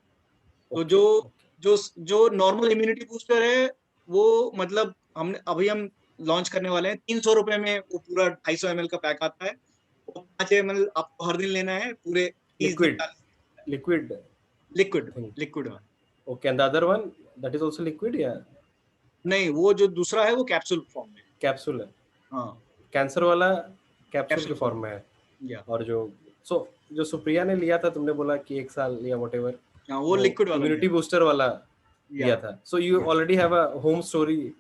तो ओके जो नॉर्मल इम्यूनिटी बूस्टर है, वो मतलब हम लॉन्च करने वाले हैं 300 रुपए में, वो पूरा 250 ml का पैक आता है, वो 5 ml आपको हर दिन लेना है, पूरे 30 दिन liquid liquid liquid thing. Liquid. Okay, and the other one that is also liquid या नहीं, वो जो दूसरा है वो कैप्सूल फॉर्म में। कैप्सूल है? हाँ, कैंसर वाला कैप्सूल के कैप्सूल फॉर्म फॉर्म में है। या और जो सुप्रिया ने लिया था, तुमने बोला कि 1 साल या व्हाटएवर, हाँ, वो लिक्विड वाला इम्यूनिटी लिया बूस्टर वाला या लिया था। So you already have a home story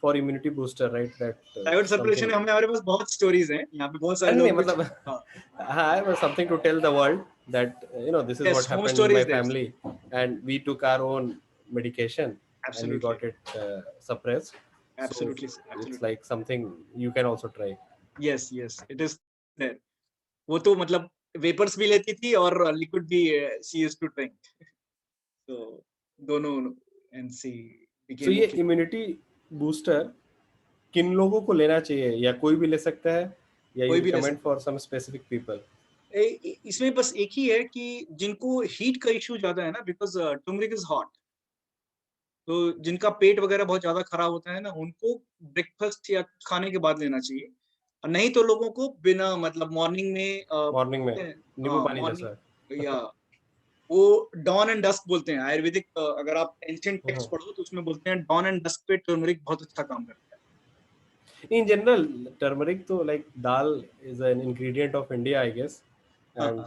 for immunity booster, right? That private circulation something, है, हमारे पास बहुत स्टोरीज हैं यहाँ पे, बहुत सारे नहीं लोग कुछ। मतलब हाँ, हाँ, something to tell the world that this is yes, what home happened in story my is there, family, and we took our own medication and we absolutely, got it suppressed. So absolutely, it's absolutely, like something you can also try. yes, yes, it is there. वो तो मतलब vapours भी लेती थी और liquid भी she used to drink, तो दोनों, एंड सी So बिकेम ये ओके। इम्यूनिटी बूस्टर किन लोगों को लेना चाहिए, या कोई भी ले सकता है, या कोई यू भी ले रिकमेंड सकता फॉर सम स्पेसिफिक पीपल? है। इसमें बस एक ही है कि जिनको हीट का इश्यू ज्यादा है ना, बिकॉज टर्मरिक इज हॉट, तो जिनका पेट वगैरह बहुत ज्यादा खराब होता है ना, उनको ब्रेकफास्ट या खाने के बाद लेना चाहिए, और नहीं तो लोगों को बिना मतलब मॉर्निंग में मॉर्निंग में नींबू हाँ, पानी जैसा? मॉर्निंग या वो डॉन एंड डस्क बोलते हैं आयुर्वेदिक, अगर आप एंशिएंट टेक्स्ट पढ़ो तो उसमें बोलते हैं डॉन एंड डस्क पे टर्मरिक बहुत अच्छा काम करता In general, turmeric to like dal is an ingredient of India, I guess, है। and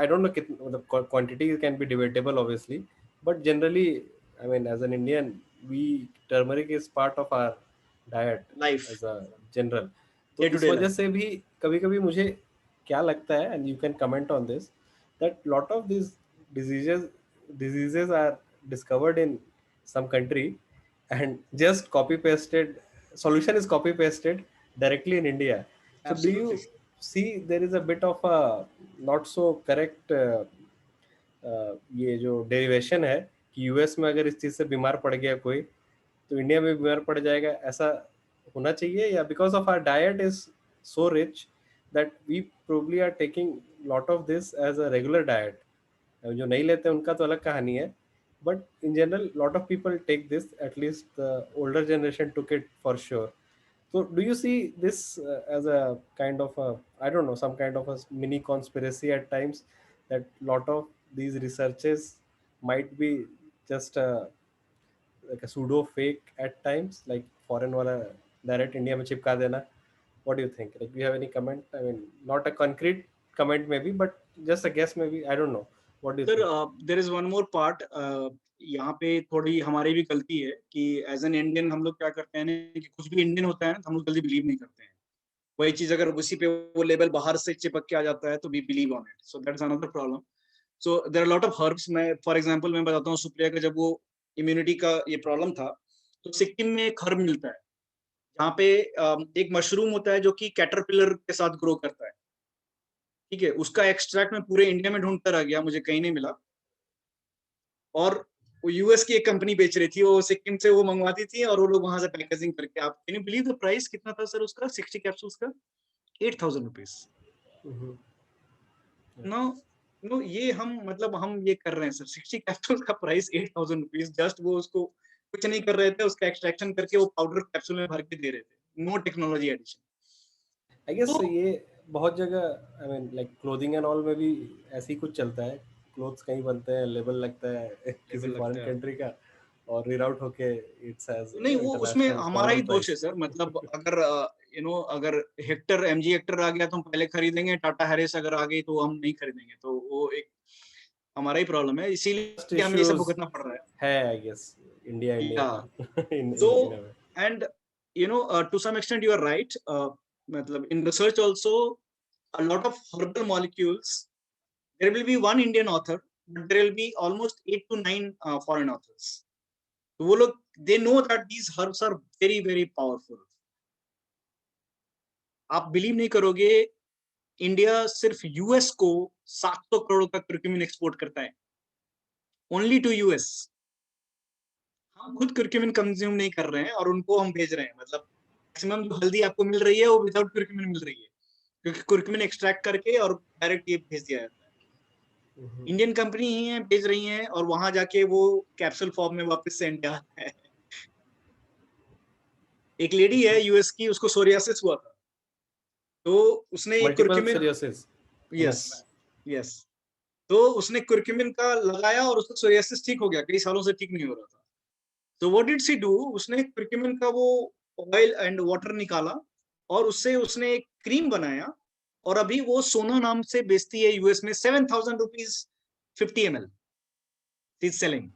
I don't know the quantity can be debatable, obviously, but generally, I mean, as an Indian, we turmeric is part of our diet life, as a general. तो day to इस day वजह life, से भी कभी-कभी मुझे क्या लगता है, and you can comment on this, that lot of these diseases are discovered in some country and just copy pasted, solution is copy pasted directly in India. So do absolutely. you see there is a bit of a not so correct ये जो derivation है कि US में अगर इस चीज से बीमार पड़ गया कोई, तो इंडिया में बीमार पड़ जाएगा, ऐसा होना चाहिए? या because of our diet is so rich that we probably are taking lot of this as a regular diet? जो नहीं लेते उनका तो अलग कहानी है, but in general lot of people take this, at least the older generation took it for sure. So do you see this as a kind of a, I don't know, some kind of a mini conspiracy at times, that lot of these researches might be just like a pseudo fake at times, like foreign wala direct India mein chipka dena? What do you think? Like, do you have any comment? I mean, not a concrete comment maybe, but just a guess maybe, I don't know. What do you sir think? There is one more part, यहाँ पे थोड़ी हमारी भी गलती है कि as an Indian हम लोग क्या करते हैं ना, कि कुछ भी इंडियन होता है ना तो हम लोग जल्दी बिलीव नहीं करते हैं। वही चीज अगर उसी पे वो लेबल बाहर से चिपक के आ जाता है तो we believe on it, so that's another problem. So there are lot of herbs. मैं फॉर एग्जांपल मैं बताता हूँ, सुप्रिया का जब वो इम्यूनिटी का ये प्रॉब्लम था, तो सिक्किम में एक हर्ब मिलता है जहाँ पे एक मशरूम होता है जो कि कैटरपिलर के साथ ग्रो करता है, ठीक है, उसका एक्सट्रैक्ट मैं पूरे इंडिया में ढूंढता रह गया, मुझे कहीं नहीं मिला, और वो यूएस की एक कंपनी बेच रही थी, वो सिक्किम से वो मंगवाती थी और वो लोग वहां से पैकेजिंग करके, आप can you believe the price कितना था सर उसका, 60 कैप्सूल्स का 8,000 रुपीज। Mhm. नो नो, ये हम मतलब हम ये कर रहे हैं सर, 60 कैप्सूल का प्राइस 8,000 रुपीज, जस्ट वो उसको कुछ नहीं कर रहे थे, उसका एक्सट्रैक्शन करके वो पाउडर कैप्सूल में भर के दे रहे थे, no technology addition. I guess तो ये बहुत जगह, I mean like clothing and all में भी ऐसे ही कुछ चलता है। क्लोथ्स कहीं बनते हैं, लेबल लगता है किसी लेवल फॉरेन लगता है, कंट्री का, और रीड होके इट्स एज नहीं वो उसमें इंटरनेशनल हमारा ही गवर्नमेंट दोष है प्राइस। सर, मतलब अगर अगर हेक्टर एमजी हेक्टर आ गया तो हम पहले खरीदेंगे, टाटा हैरिस अगर आ गई तो हम नहीं खरीदेंगे, तो वो एक हमारा ही प्रॉब्लम है, फर्स्ट इसीलिए हमें ये सब इश्यूज भुगतना पड़ रहा है आई गेस इंडिया है इंडिया या। का इन So, in way. and to some extent you are right. matlab in research also, a lot of herbal molecules, there will be one Indian author, but there will be almost 8 to 9 foreign authors. तो वो लोग, they know that these herbs are very very powerful. आप believe नहीं करोगे, India सिर्फ US को 700 करोड़ का curcumin export करता है, ओनली टू यूएस। हम खुद कुरक्यूमिन कंज्यूम नहीं कर रहे हैं और उनको हम भेज रहे हैं, मतलब मैक्सिमम जो हल्दी आपको मिल रही है वो विदाउट कुरक्यूमिन मिल रही है, क्योंकि कुरक्यूमिन एक्सट्रैक्ट करके और डायरेक्ट ये भेज दिया जाता है। इंडियन कंपनी ही है, भेज रही हैं और वहां जाके वो कैप्सूल फॉर्म में वापस से इंडिया आता है। एक लेडी है यूएस की, उसको सोरियासिस हुआ था, तो उसने ये Multiple कुरक्यूमिन, psoriasis. यस यस, तो उसने कुरक्यूमिन का लगाया और उसका सोरियासिस ठीक हो गया, कई सालों से ठीक नहीं हो रहा था। तो व्हाट डिड शी डू, उसने कुरक्यूमिन का वो ऑयल एंड वाटर निकाला और उससे उसने एक क्रीम बनाया और अभी वो सोना नाम से बेचती है यूएस में, 7,000 रुपीज 50 ml इज सेलिंग।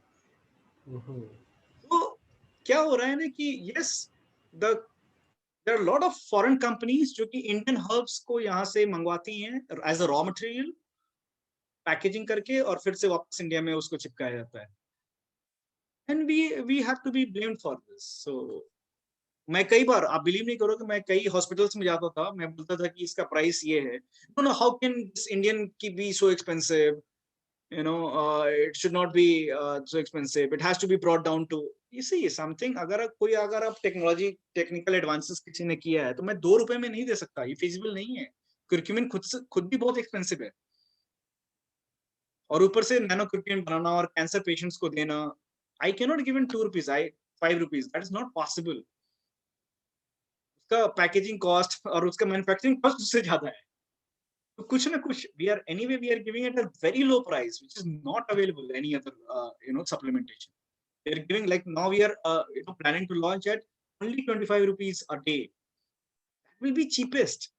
तो क्या हो रहा है ना कि yes, there are lot of foreign companies जो कि इंडियन हर्ब्स को यहाँ से मंगवाती हैं as a raw material, packaging करके और फिर से वापस इंडिया में उसको चिपकाया जाता है। And we have to be blamed for this. So मैं कई बार, आप बिलीव नहीं करोगे, मैं कई हॉस्पिटल्स में जाता था, मैं बोलता था कि इसका प्राइस ये है, no no, how can this Indian की be so expensive, you know, it should not be so expensive, it has to be brought down to, you see something, अगर आप टेक्नोलॉजी टेक्निकल एडवांसेस किसी ने किया है तो मैं 2 रुपए में नहीं दे सकता, ये फिजिबल नहीं है। कुरक्यूमिन खुद भी बहुत एक्सपेंसिव है, और ऊपर से नैनो कुरक्यूमिन बनाना और कैंसर पेशेंट्स को देना, I can not give in 2 rupees, 5 rupees, that is not possible. उसका पैकेजिंग कॉस्ट और उसका मैन्युफैक्चरिंग कॉस्ट उससे ज्यादा है। तो कुछ ना कुछ, we are giving it a very low price which is not available any other supplementation. They are giving, like now we are planning to launch at only 25 rupees a day. That will be cheapest.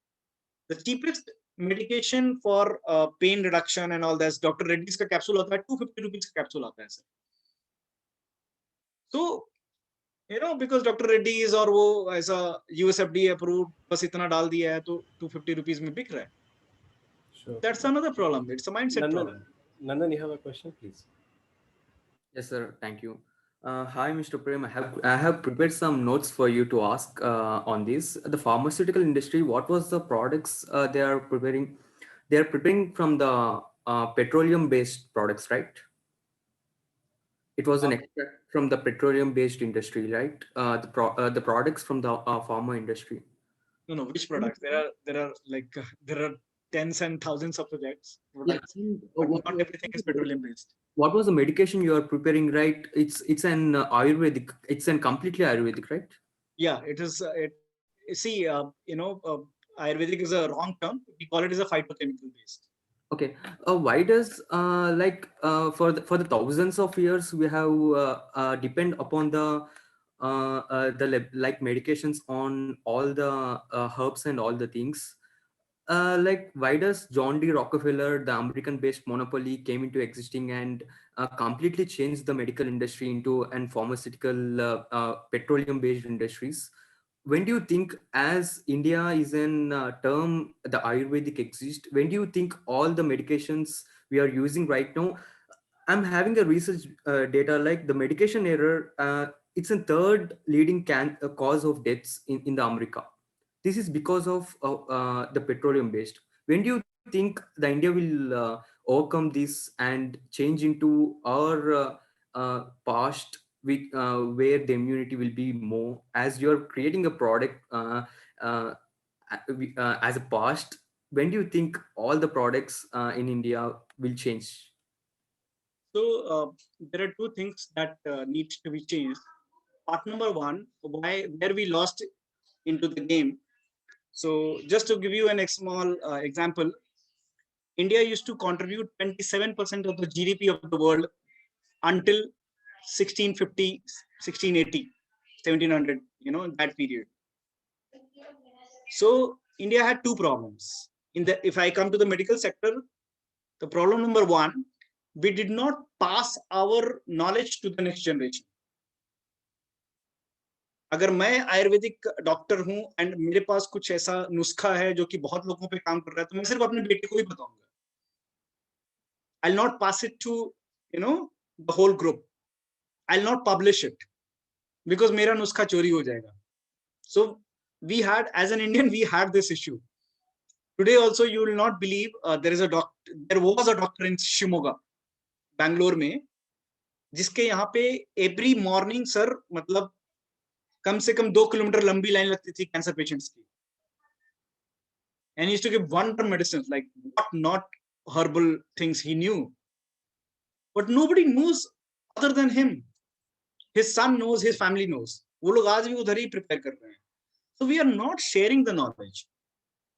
The cheapest medication for pain reduction and all that, Dr. Reddy's का capsule होता है 250 rupees का capsule आता है sir. So because Dr. Reddy's और वो ऐसा USFDA approved, बस इतना डाल दिया है तो 250 rupees में बिक रहा है। Sure. That's another problem. It's a mindset problem. Nandan, you have a question, please. Yes, sir. Thank you. Hi, Mr. Prem. I have prepared some notes for you to ask on this. The pharmaceutical industry, what was the products they are preparing? They are preparing from the petroleum-based products, right? It was an extract from the petroleum-based industry, right? The products from the pharma industry. No, which products? There are like there are tens and thousands of products, Yeah, but not everything is petroleum based. What was the medication you are preparing, right? It's an Ayurvedic. It's an completely Ayurvedic, right? Yeah, it is. See, Ayurvedic is a wrong term. We call it as a phytochemical based. Okay. Why does for the thousands of years we have depend upon like medications on all the herbs and all the things? Like why does John D. Rockefeller, the American-based monopoly, came into existing and completely changed the medical industry into and pharmaceutical petroleum-based industries? When do you think, as India is in term the Ayurvedic exists, when do you think all the medications we are using right now, I'm having a research data like the medication error, it's a third leading cause of deaths in the America. This is because of the petroleum based. When do you think the India will overcome this and change into our past with where the immunity will be more, as you're creating a product uh, as a past? When do you think all the products in India will change? So there are two things that need to be changed. Part number one, where we lost into the game. So just to give you a small example, India used to contribute 27% of the GDP of the world until 1650, 1680, 1700, that period. So India had two problems. If I come to the medical sector, the problem number one, we did not pass our knowledge to the next generation. अगर मैं Ayurvedic doctor हूं and मेरे पास कुछ ऐसा नुस्खा है जो कि बहुत लोगों पे काम कर रहा है, तो मैं सिर्फ अपने बेटे को ही बताऊंगा. I'll not pass it to the whole group. I'll not publish it because मेरा नुस्खा चोरी हो जाएगा. So we had, as an Indian, we had this issue. Today also you will not believe there was a doctor in Shimoga, Bangalore में. जिसके यहाँ पे every morning sir मतलब कम से कम 2 किलोमीटर लंबी लाइन लगती थी कैंसर पेशेंट्स की, and he used to give wonder medicines, like what not herbal things he knew, but nobody knows other than him. His son knows, his family knows. वो लोग आज भी उधर ही prepare कर रहे हैं. So we are not sharing the knowledge.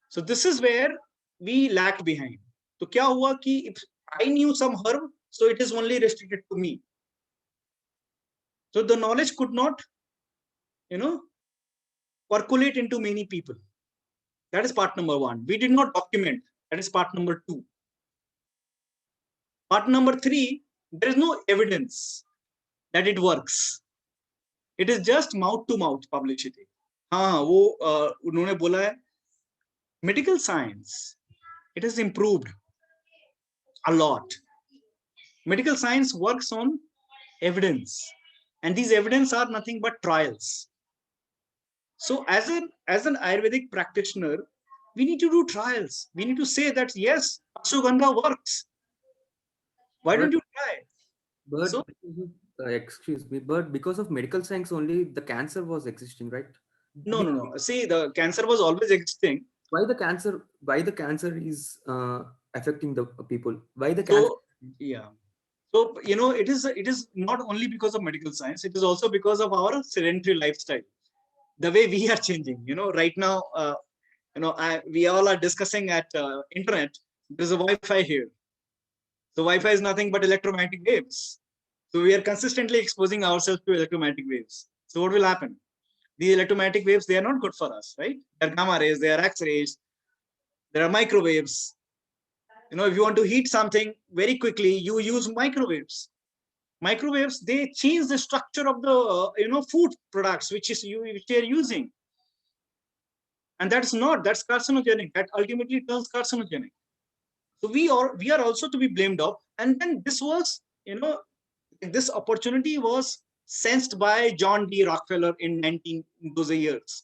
So this is where we lagged behind. तो क्या हुआ कि if I knew some herb, so it is only restricted to me. So the knowledge could not, percolate into many people. That is part number 1. We did not document. That is part number 2. Part number 3, there is no evidence that it works. It is just mouth to mouth publicity. हाँ वो उन्होंने बोला है medical science, it has improved a lot. Medical science works on evidence, and these evidence are nothing but trials. So as an Ayurvedic practitioner, we need to do trials. We need to say that yes, ashwagandha works. Why don't you try? But So- excuse me, but because of medical science only, the cancer was existing, right? No. See, the cancer was always existing. Why the cancer? Why the cancer is affecting the people? Why the cancer? So yeah. So it is not only because of medical science. It is also because of our sedentary lifestyle, the way we are changing. Right now, we all are discussing at internet. There's a Wi-Fi here. So Wi-Fi is nothing but electromagnetic waves. So we are consistently exposing ourselves to electromagnetic waves. So what will happen? These electromagnetic waves, they are not good for us, right? They're gamma rays, they are X-rays, there are microwaves. If you want to heat something very quickly, you use microwaves. Microwaves, they change the structure of the food products which they are using, and that's carcinogenic. That ultimately turns carcinogenic. So we are also to be blamed of. And then this was, this opportunity was sensed by John D. Rockefeller in those years.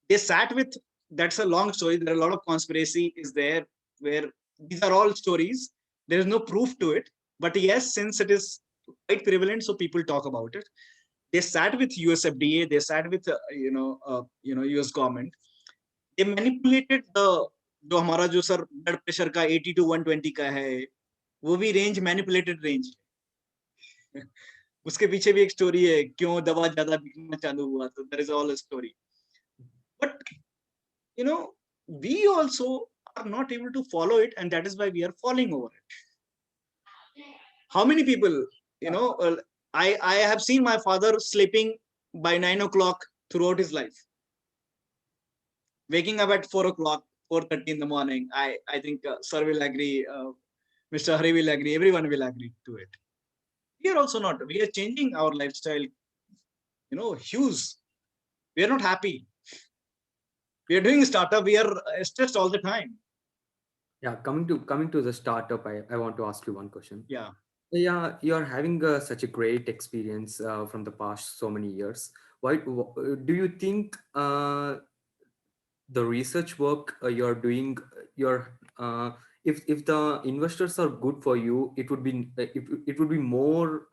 They sat with, that's a long story. There are a lot of conspiracy is there, where these are all stories. There is no proof to it. But yes, since it is quite prevalent, so people talk about it. They sat with US FDA, they sat with, US government. They manipulated जो हमारा जो sir blood pressure का 80 to 120 का है, वो भी range manipulated range है. उसके पीछे भी एक स्टोरी है, क्यों दवा ज्यादा बिकना चालू हुआ. तो there is all a story. But we also are not able to follow it, and that is why we are falling over it. How many people, I have seen my father sleeping by 9 o'clock throughout his life, waking up at 4 o'clock, 4:30 in the morning. I think sir will agree, Mr. Hari will agree, everyone will agree to it. We are also not, we are changing our lifestyle, hues. We are not happy. We are doing startup, we are stressed all the time. Yeah, coming to the startup, I want to ask you one question. Yeah. Yeah, you're having such a great experience from the past so many years. Why do you think the research work you're doing, if the investors are good for you, it would be more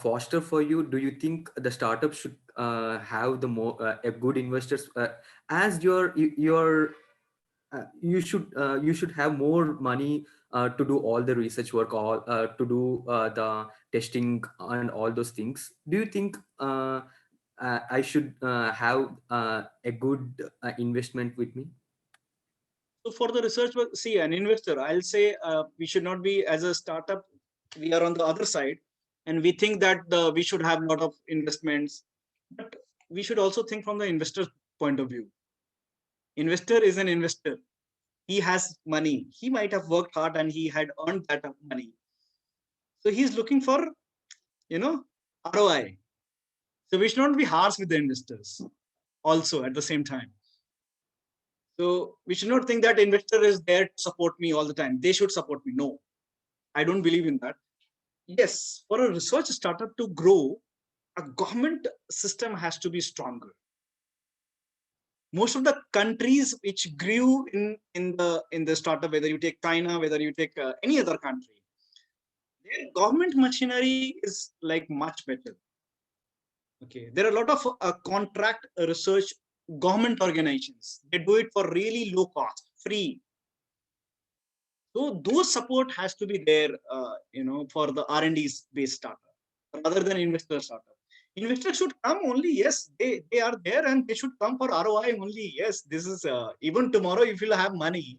foster for you? Do you think the startup should have the more a good investors as you should have more money to do all the research work, all to do the testing and all those things? Do you think I should have a good investment with me? So for the research work, see, an investor, I'll say we should not be, as a startup, we are on the other side, and we think that we should have a lot of investments, but we should also think from the investor's point of view. Investor is an investor. He has money. He might have worked hard and he had earned that money. So he's looking for, ROI. So we should not be harsh with the investors also at the same time. So we should not think that investor is there to support me all the time. They should support me. No, I don't believe in that. Yes, for a research startup to grow, a government system has to be stronger. Most of the countries which grew in the startup, whether you take China, whether you take any other country, their government machinery is like much better. Okay, there are a lot of contract research government organizations. They do it for really low cost, free. So those support has to be there, for the R&D based startup rather than investor startup. Investors should come only, yes, they are there and they should come for ROI only. Yes, this is even tomorrow if you have money,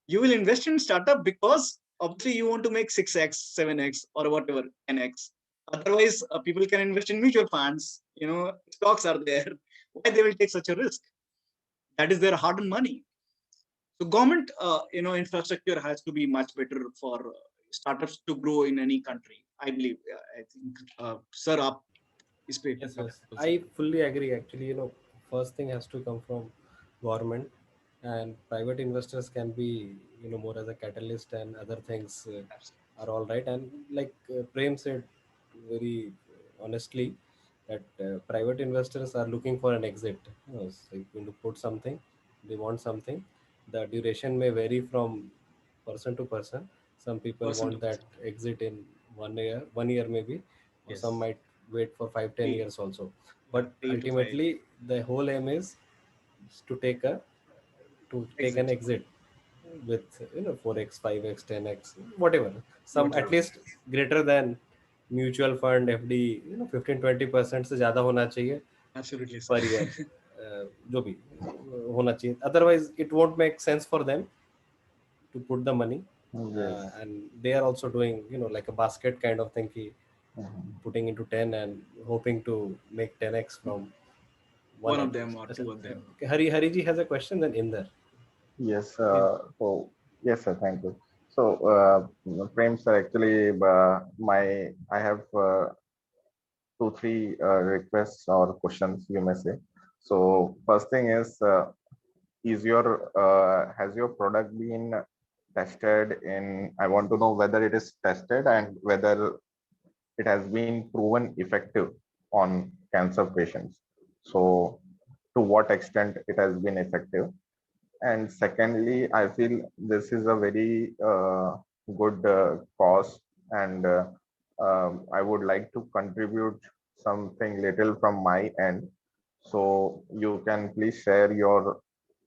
you will invest in startup because obviously you want to make 6x, 7x or whatever, 10x. Otherwise, people can invest in mutual funds, stocks are there. Why they will take such a risk? That is their hard-earned money. So government, infrastructure has to be much better for startups to grow in any country. I believe. I think, sir, up is paid. Yes, yes. I fully agree. Actually, first thing has to come from government, and private investors can be, more as a catalyst, and other things are all right. And like Prem said very honestly, that private investors are looking for an exit. So if you put something, they want something. The duration may vary from person to person. Some people Person to want that exit in 1 year maybe, or Yes. some might wait for 5-10 years also. But 3 to 5. ultimately, the whole aim is to take an exit with 4x, 5x, 10x, whatever. Some at Whatever. least greater than mutual fund FD 15-20% से ज्यादा होना चाहिए Absolutely, sir. Per year जो भी होना चाहिए otherwise it won't make sense for them to put the money Yes. and they are also doing like a basket kind of thing ki Mhm. putting into 10 and hoping to make 10x from One of at them or least. two of them. Okay, Hari ji has a question, then Inder. Yes. Yes, sir. Thank you. So, Prem sir, actually, I have 2-3 requests or questions, you may say. So, first thing is has your product been tested in? I want to know whether it is tested and whether it has been proven effective on cancer patients. So, to what extent it has been effective? And secondly, I feel this is a very good cause, and I would like to contribute something little from my end. So you can please share your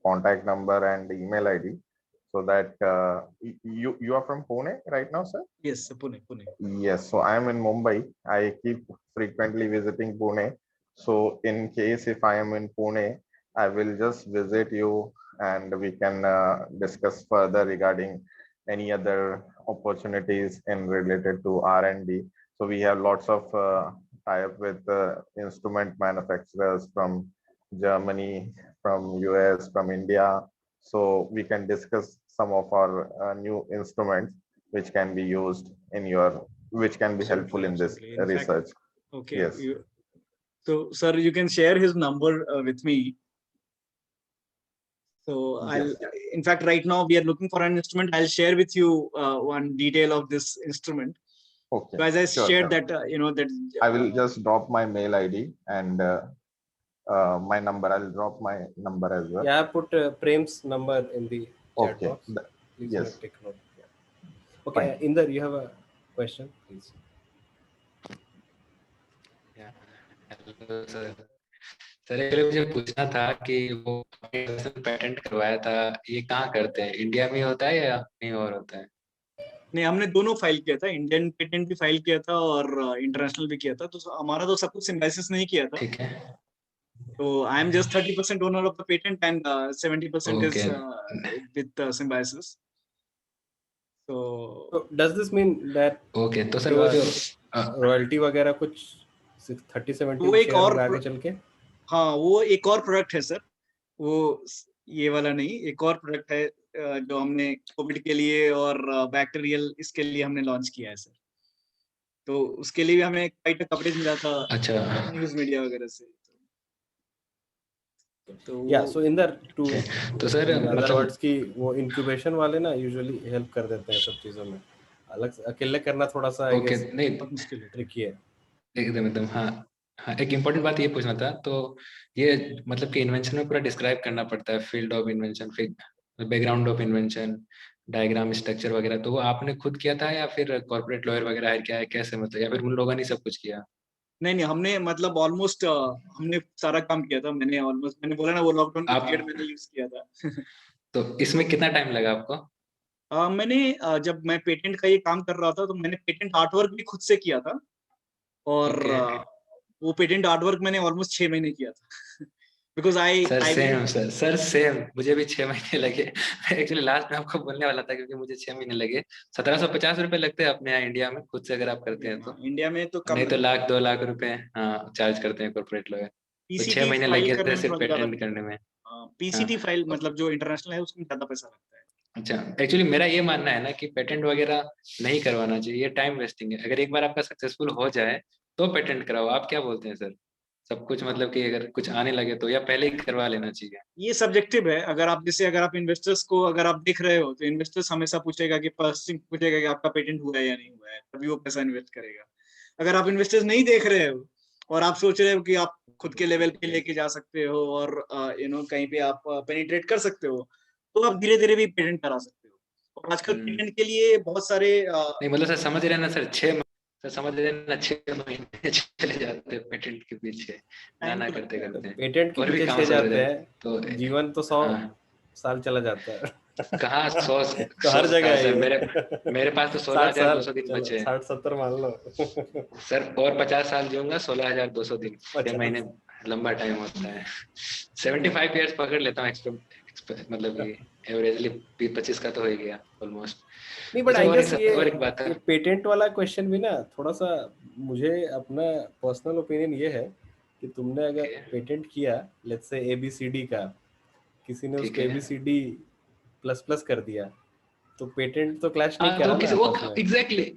contact number and email ID so that you are from Pune right now, sir? Yes, Pune. Yes, so I am in Mumbai. I keep frequently visiting Pune. So in case if I am in Pune, I will just visit you and we can discuss further regarding any other opportunities in related to R&D. So we have lots of tie-up with instrument manufacturers from Germany, from US, from India. So we can discuss some of our new instruments which can be used in your, which can be helpful in this Absolutely. In fact, research. okay. Yes. So, sir, you can share his number with me. So Yes. in fact, right now we are looking for an instrument. I'll share with you one detail of this instrument. Okay. So as I Sure, shared sure. that, I will just drop my mail ID and my number. I'll drop my number as well. Yeah, I put Prem's number in the chat Okay. box. Please Yes. take note. Yeah. Okay, Fine. Inder, you have a question, please. Hello sir sir actually मुझे पूछना था कि वो patent करवाया था ये कहाँ करते हैं इंडिया में होता है या कहीं और होता है नहीं, हमने दोनों फाइल किया था, इंडियन पेटेंट भी फाइल किया था और इंटरनेशनल भी किया था। तो हमारा तो सब कुछ सिम्बाइसिस नहीं किया था। ठीक है तो I am just 30% owner of the patent and 70% is Okay. With Symbiosis. So does this mean that okay तो सर वो जो रॉयल्टी वगैरह कुछ 30-70 वो एक शेयर और होगा आगे चल के? हाँ, वो एक और प्रोडक्ट है सर, वो ये वाला नहीं, एक और प्रोडक्ट है जो हमने कोविड के लिए और बैक्टीरियल इसके लिए हमने लॉन्च किया है सर। तो उसके लिए भी हमें क्वाइट कवरेज मिला था अच्छा न्यूज मीडिया वगैरह से। तो Yeah, so in that to तो सर in other मतलब words कि वो इंक्यूबेशन वाले ना यूजुअली हेल्प कर देते हैं सब चीजों में, अलग से अकेले करना थोड़ा सा आई ओके गेस नहीं बहुत मुश्किल है। ट्रिकी है। एकदम हाँ हाँ एक इम्पोर्टेंट बात ये पूछना था तो ये मतलब कि इन्वेंशन में पूरा डिस्क्राइब करना पड़ता है फील्ड ऑफ इन्वेंशन फिर background of invention diagram structure वगैरह, तो वो आपने खुद किया था या फिर कॉर्पोरेट लॉयर वगैरह हायर किया है, कैसे मतलब, या फिर उन लोगों ने सब कुछ किया? नहीं नहीं, हमने मतलब ऑलमोस्ट हमने सारा काम किया था। मैंने ऑलमोस्ट, मैंने बोला ना वो लॉकडाउन का आप पीरियड मैंने यूज किया था। तो इसमें कितना टाइम लगा आपको? मैंने जब मैं पेटेंट का ये काम कर रहा था तो मैंने पेटेंट आर्टवर्क भी खुद से किया था। और ओके वो पेटेंट आर्टवर्क मैंने ऑलमोस्ट 6 महीने किया था। Because I sir, I same sir same, मुझे भी 6 महीने लगे। एक्चुअली लास्ट में आपको बोलने वाला था, क्योंकि मुझे 6 महीने लगे। 1750 रुपये लगते हैं अपने यहाँ इंडिया में, खुद से अगर आप करते हैं तो। इंडिया में तो कम नहीं तो लगता है। 1-2 लाख रुपए हाँ चार्ज करते हैं कॉर्पोरेट लॉयर। तो छह पीसीटी महीने लग फाइल गए करने थे में सिर्फ थोड़ा ज्यादा पेटेंट लगता करने में। है। हाँ पीसीटी फाइल मतलब जो इंटरनेशनल है उसमें ज्यादा पैसा लगता है। अच्छा, एक्चुअली मेरा ये मानना है ना कि पेटेंट वगैरह नहीं करवाना चाहिए, ये टाइम वेस्टिंग है। अगर एक बार आपका सक्सेसफुल हो जाए तो पेटेंट कराओ। आप क्या बोलते हैं सर? सब कुछ मतलब कि अगर कुछ आने लगे तो, या पहले ही करवा लेना चाहिए? ये सब्जेक्टिव है। अगर आप जैसे अगर आप इन्वेस्टर्स को अगर आप देख रहे हो तो इन्वेस्टर्स हमेशा पूछेगा कि पूछेगा कि आपका पेटेंट हुआ है या नहीं हुआ है, तभी वो पैसा इन्वेस्ट करेगा। अगर आप इन्वेस्टर्स नहीं देख रहे हो और आप सोच रहे हो कि आप खुद के लेवल पे लेके जा सकते हो और कहीं पे आप पेनिट्रेट कर सकते हो, तो आप धीरे धीरे भी पेटेंट करा सकते हो। और आजकल पेटेंट के लिए बहुत सारे नहीं मतलब सर समझ रहे हैं ना सर, सर समझ रहे हैं ना, 6 महीने चले जाते हैं पेटेंट के पीछे, ना टाइम ना तो करते लगता है। करते। पेटेंट के और भी पीछे काम 6 सब रह जाते जाते हैं, तो। जीवन तो 100 हाँ साल चला जाता है। कहाँ 100 तो हर 100 जगह साल है सर, ये। मेरे पास तो 60 साल 16,200 दिन चलो, बचे हैं 60-70 मान लो। सर, और 50 साल जीऊंगा, 16,200 दिन, 6 महीने 50। लंबा टाइम होता है। 75 ईयर्स पकड़ लेता हूँ मतलब कि एवरेजली 25 का तो हो ही गया ऑलमोस्ट। नहीं बट अच्छा, आई और गेस एक और एक बात है। ये पेटेंट वाला क्वेश्चन भी ना थोड़ा सा, मुझे अपना पर्सनल ओपिनियन ये है कि तुमने अगर ओके, पेटेंट किया लेट्स से ABCD का, किसी ने ठीक उसको है। ABCD प्लस प्लस कर दिया, तो पेटेंट तो क्लैश नहीं हाँ तो करा ना किसी वो आपस में। एग्जैक्टली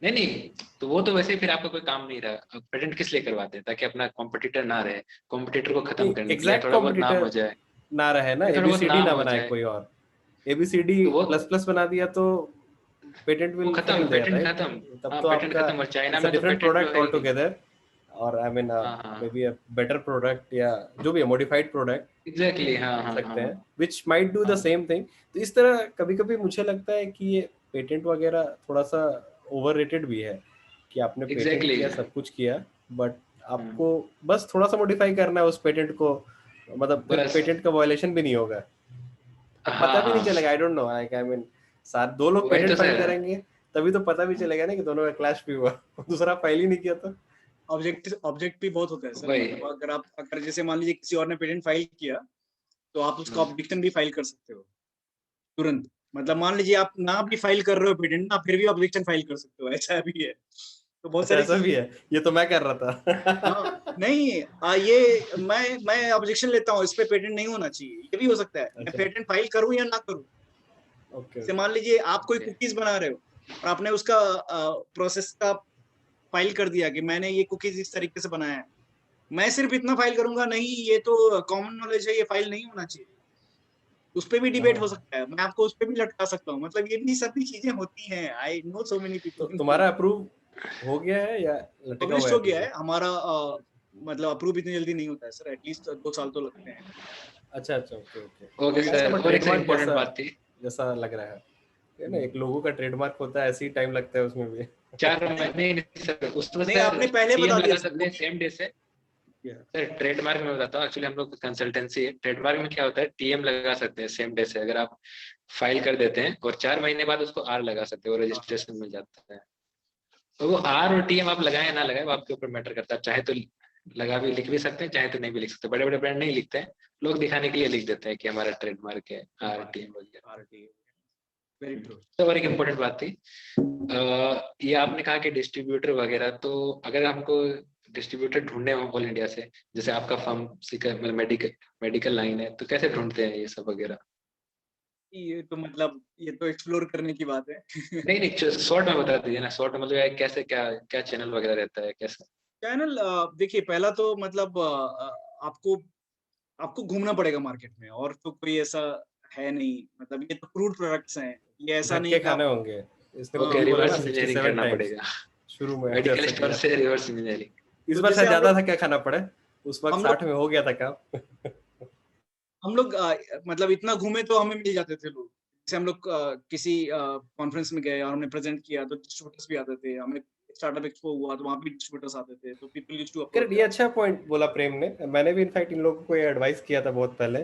नहीं नहीं, तो वो तो वैसे ही फिर आपका कोई काम नहीं रहा। अब पेटेंट किस लिए करवाते हैं? ताकि अपना कॉम्पिटिटर ना रहे, कॉम्पिटिटर को खत्म नहीं करने के लिए, एग्जैक्ट थोड़ा बहुत नाम हो कॉम्पिटिटर जाए। ना रहे ना, थोड़ा बहुत ABCD नाम ना हो बनाए जाए कोई और, ABCD तो वो प्लस प्लस बना दिया तो पेटेंट वो विल खत्म, फेल देयर पेटेंट राइट। खत्म। तब हाँ तो पेटेंट आपका खत्म, और चाइना इट्स अ में तो डिफरेंट पेटेंट लो प्रोडक्ट है ऑल ही नहीं। टुगेदर, और आई मीन हाँ हाँ may be a better product या जो भी है मॉडिफाइड प्रोडक्ट एग्जैक्टली, हाँ बोल हाँ सकते हाँ हैं, विच माइट डू द हाँ सेम थिंग। तो इस तरह कभी कभी मुझे लगता है कि ये पेटेंट वगैरह थोड़ा सा ओवररेटेड भी है, कि आपने पेटेंट एग्जैक्टली। किया सब कुछ किया, बट आपको बस थोड़ा सा मॉडिफाई करना है उस पेटेंट को, मतलब फिर बस पेटेंट का वायलेशन भी नहीं होगा, और हाँ पता भी नहीं हाँ, चलेगा। I don't know, I mean साथ दो लोग वही तो पेटेंट फाइल सर। करेंगे तभी तो पता भी चलेगा ना कि दोनों का क्लैश भी हुआ। दूसरा फाइल ही नहीं किया तो। ऑब्जेक्ट भी बहुत होता है सर। वही मतलब अगर जैसे मान लीजिए किसी और ने पेटेंट फाइल किया तो आप उसका ऑब्जेक्शन भी फाइल कर सकते हो तुरंत। मतलब मान लीजिए आप ना भी फाइल कर रहे हो पेटेंट ना, फिर भी ऑब्जेक्शन फाइल कर सकते हो, ऐसा भी है। तो बहुत अच्छा सारी ऐसा भी चीजें। है, ये तो मैं कर रहा हाँ था। नहीं, ये मैं ऑब्जेक्शन लेता हूँ, इस पे पेटेंट नहीं होना चाहिए, ये भी हो सकता है। मैं अच्छा पेटेंट फाइल करूँ या ना करूँ। ओके जैसे मान लीजिए आप कोई ओके, कुकीज बना रहे हो और आपने उसका प्रोसेस का फाइल कर दिया कि मैंने ये कुकीज इस तरीके से बनाया है, मैं सिर्फ इतना फाइल करूंगा नहीं, ये तो कॉमन नॉलेज है, ये फाइल नहीं होना चाहिए, उस पे भी डिबेट हो हाँ। सकता है, मैं आपको उस पे भी लटका सकता हूँ। मतलब ये भी सभी चीजें होती हैं। आई नो सो मेनी तो पीपल। तुम्हारा अप्रूव हो गया है या लटका हुआ पब्लिश है हो अभी गया भी? है हमारा। मतलब अप्रूव इतनी जल्दी नहीं होता है सर, एटलीस्ट 2 साल तो लगते हैं। अच्छा अच्छा okay okay. Okay kind sir. Of और एक सर ट्रेडमार्क इम्पोर्टेंट जैसा, बात थी। जैसा लग रहा है ना, एक लोगों का ट्रेडमार्क होता है, ऐसे ही टाइम लगता है उसमें भी। 4 महीने नहीं सर, उसमें नहीं, सर आपने पहले सीएम बता दिया लगा सर सकते वो। हैं सेम डे से। सर ट्रेडमार्क में बताता हूँ, एक्चुअली हम लोग कंसल्टेंसी है, ट्रेडमार्क में क्या होता है, टीएम लगा सकते हैं सेम डे से, अगर आप फाइल कर देते हैं, और 4 महीने बाद उसको आर लगा सकते हैं, वो रजिस्ट्रेशन में जाता है। तो वो आर और टीएम आप लगाए ना लगाए, वो आपके ऊपर मैटर करता है। चाहे तो लगा भी लिख भी सकते हैं, चाहे तो नहीं भी लिख सकते। बड़े बड़े ब्रांड नहीं लिखते हैं, लोग दिखाने के लिए लिख देते हैं कि हमारा ट्रेडमार्क है आर टीएम वगैरह। Very true. तो और एक इम्पोर्टेंट बात थी, ये आपने कहा कि डिस्ट्रीब्यूटर वगैरह, तो अगर हमको डिस्ट्रीब्यूटर ढूंढने हो ऑल इंडिया से, जैसे आपका फर्म मेडिकल लाइन है, तो कैसे ढूंढते हैं ये सब वगैरह? ये तो मतलब ये तो एक्सप्लोर करने की बात है। नहीं नहीं, शॉर्ट में बता दीजिए ना, शॉर्ट में मतलब कैसे, क्या क्या चैनल वगैरह रहता है, कैसे? चैनल देखिए, पहला तो मतलब आपको आपको घूमना पड़ेगा मार्केट में, और तो कोई ऐसा है नहीं। मतलब ये तो क्रूड प्रोडक्ट्स हैं, ये ऐसा नहीं धक्के है कि खाने आप होंगे, इसने ओके, खुद ही बोला ना रिवर्स इंजीनियरिंग 67 करना टाइम्स पड़ेगा। शुरू में मेडिकल ऐसा स्टोर किया। से रिवर्स इंजीनियरिंग। इस तो बार जैसे शायद ज्यादा धक्का खाना पड़े, उस वक्त हम 60 लोग में हो गया था काम। हम लोग मतलब इतना घूमे तो हमें मिल जाते थे लोग। जैसे हम लोग किसी कॉन्फ्रेंस में गए और हमने प्रेजेंट किया तो डिस्ट्रीब्यूटर्स भी आते थे, हमें स्टार्टअप एक्सपो हुआ तो वहाँ भी डिस्ट्रीब्यूटर्स आते थे, तो पीपल यूज्ड टू करेक्ट, ये अच्छा पॉइंट बोला प्रेम ने। मैंने भी इनफैक्ट इन लोगों को ये एडवाइस किया था बहुत पहले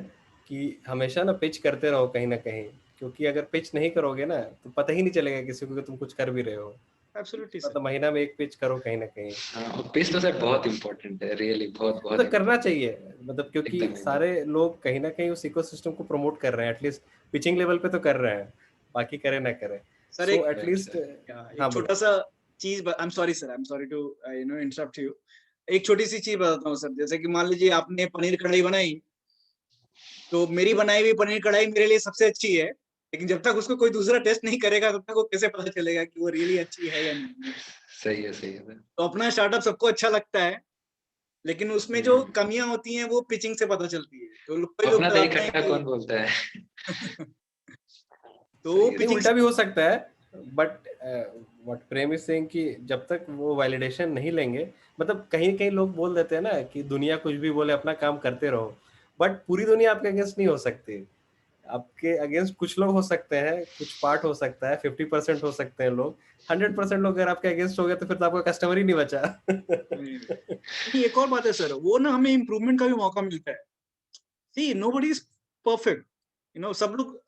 कि हमेशा ना पिच करते रहो कहीं ना कहीं, क्योंकि अगर पिच नहीं करोगे ना तो पता ही नहीं चलेगा किसी को कि तुम कुछ कर भी रहे हो। एब्सोल्युटली मतलब महीना में एक पिच करो कहीं ना कहीं। हाँ, पिच तो सर बहुत इम्पोर्टेंट है, रियली बहुत बहुत मतलब करना चाहिए, मतलब क्योंकि एकदम, सारे लोग कहीं ना कहीं उस इकोसिस्टम को प्रमोट कर रहे हैं, एटलीस्ट पिचिंग लेवल पे तो कर रहे हैं, बाकी करे ना करे। सर सो एक एटलीस्ट एक छोटा सा चीज, I am sorry sir, I am sorry to interrupt you. एक छोटी सी चीज बताता हूँ सर, जैसे कि मान लीजिए आपने पनीर कढ़ाई बनाई, तो मेरी बनाई हुई पनीर कढ़ाई मेरे लिए सबसे अच्छी है, लेकिन जब तक उसको कोई दूसरा टेस्ट नहीं करेगा तब तक वो कैसे पता चलेगा कि वो रियली अच्छी है या नहीं है। सही है सर। तो अपना स्टार्टअप सबको अच्छा लगता है, लेकिन उसमें जो कमियां होती हैं वो पिचिंग से पता चलती है। तो कोई लोग अपना दही बताते हैं खट्टा कि कौन बोलता है। तो सही है, पिचिंग उल्टा भी हो सकता है, but what Prem is saying कि जब तक वो वैलिडेशन नहीं लेंगे, मतलब कहीं कहीं लोग बोल देते हैं ना कि दुनिया कुछ भी बोले अपना काम करते रहो, बट पूरी दुनिया आपके अगेंस्ट नहीं हो सकती। आपके अगेंस्ट कुछ लोग हो सकते हैं, कुछ पार्ट हो सकता है, 50% हो सकते हैं लोग, 100% लोग अगर आपके अगेंस्ट हो गए तो फिर तो आपका कस्टमर ही नहीं बचा। नहीं, एक और बात है सर, वो ना हमें इम्प्रूवमेंट का भी मौका मिलता है। सी नोबडी इज परफेक्ट, सब लोग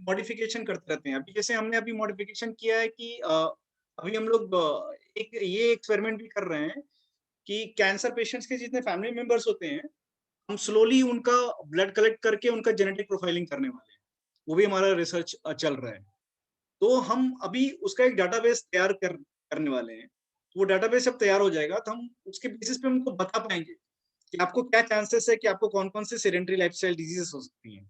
मॉडिफिकेशन करते रहते हैं। अभी जैसे हमने अभी मॉडिफिकेशन किया है कि अभी हम लोग एक ये एक्सपेरिमेंट भी कर रहे हैं कि कैंसर पेशेंट्स के जितने फैमिली मेंबर्स होते हैं, हम स्लोली उनका ब्लड कलेक्ट करके उनका जेनेटिक प्रोफाइलिंग करने वाले हैं। वो भी हमारा रिसर्च चल रहा है। तो हम अभी उसका एक डाटाबेस तैयार करने वाले हैं। वो डाटाबेस जब तैयार हो जाएगा तो हम उसके बेसिस पे उनको बता पाएंगे कि आपको क्या चांसेस है कि आपको कौन कौन से सेडेंटरी लाइफस्टाइल डिजीजेस हो सकती हैं।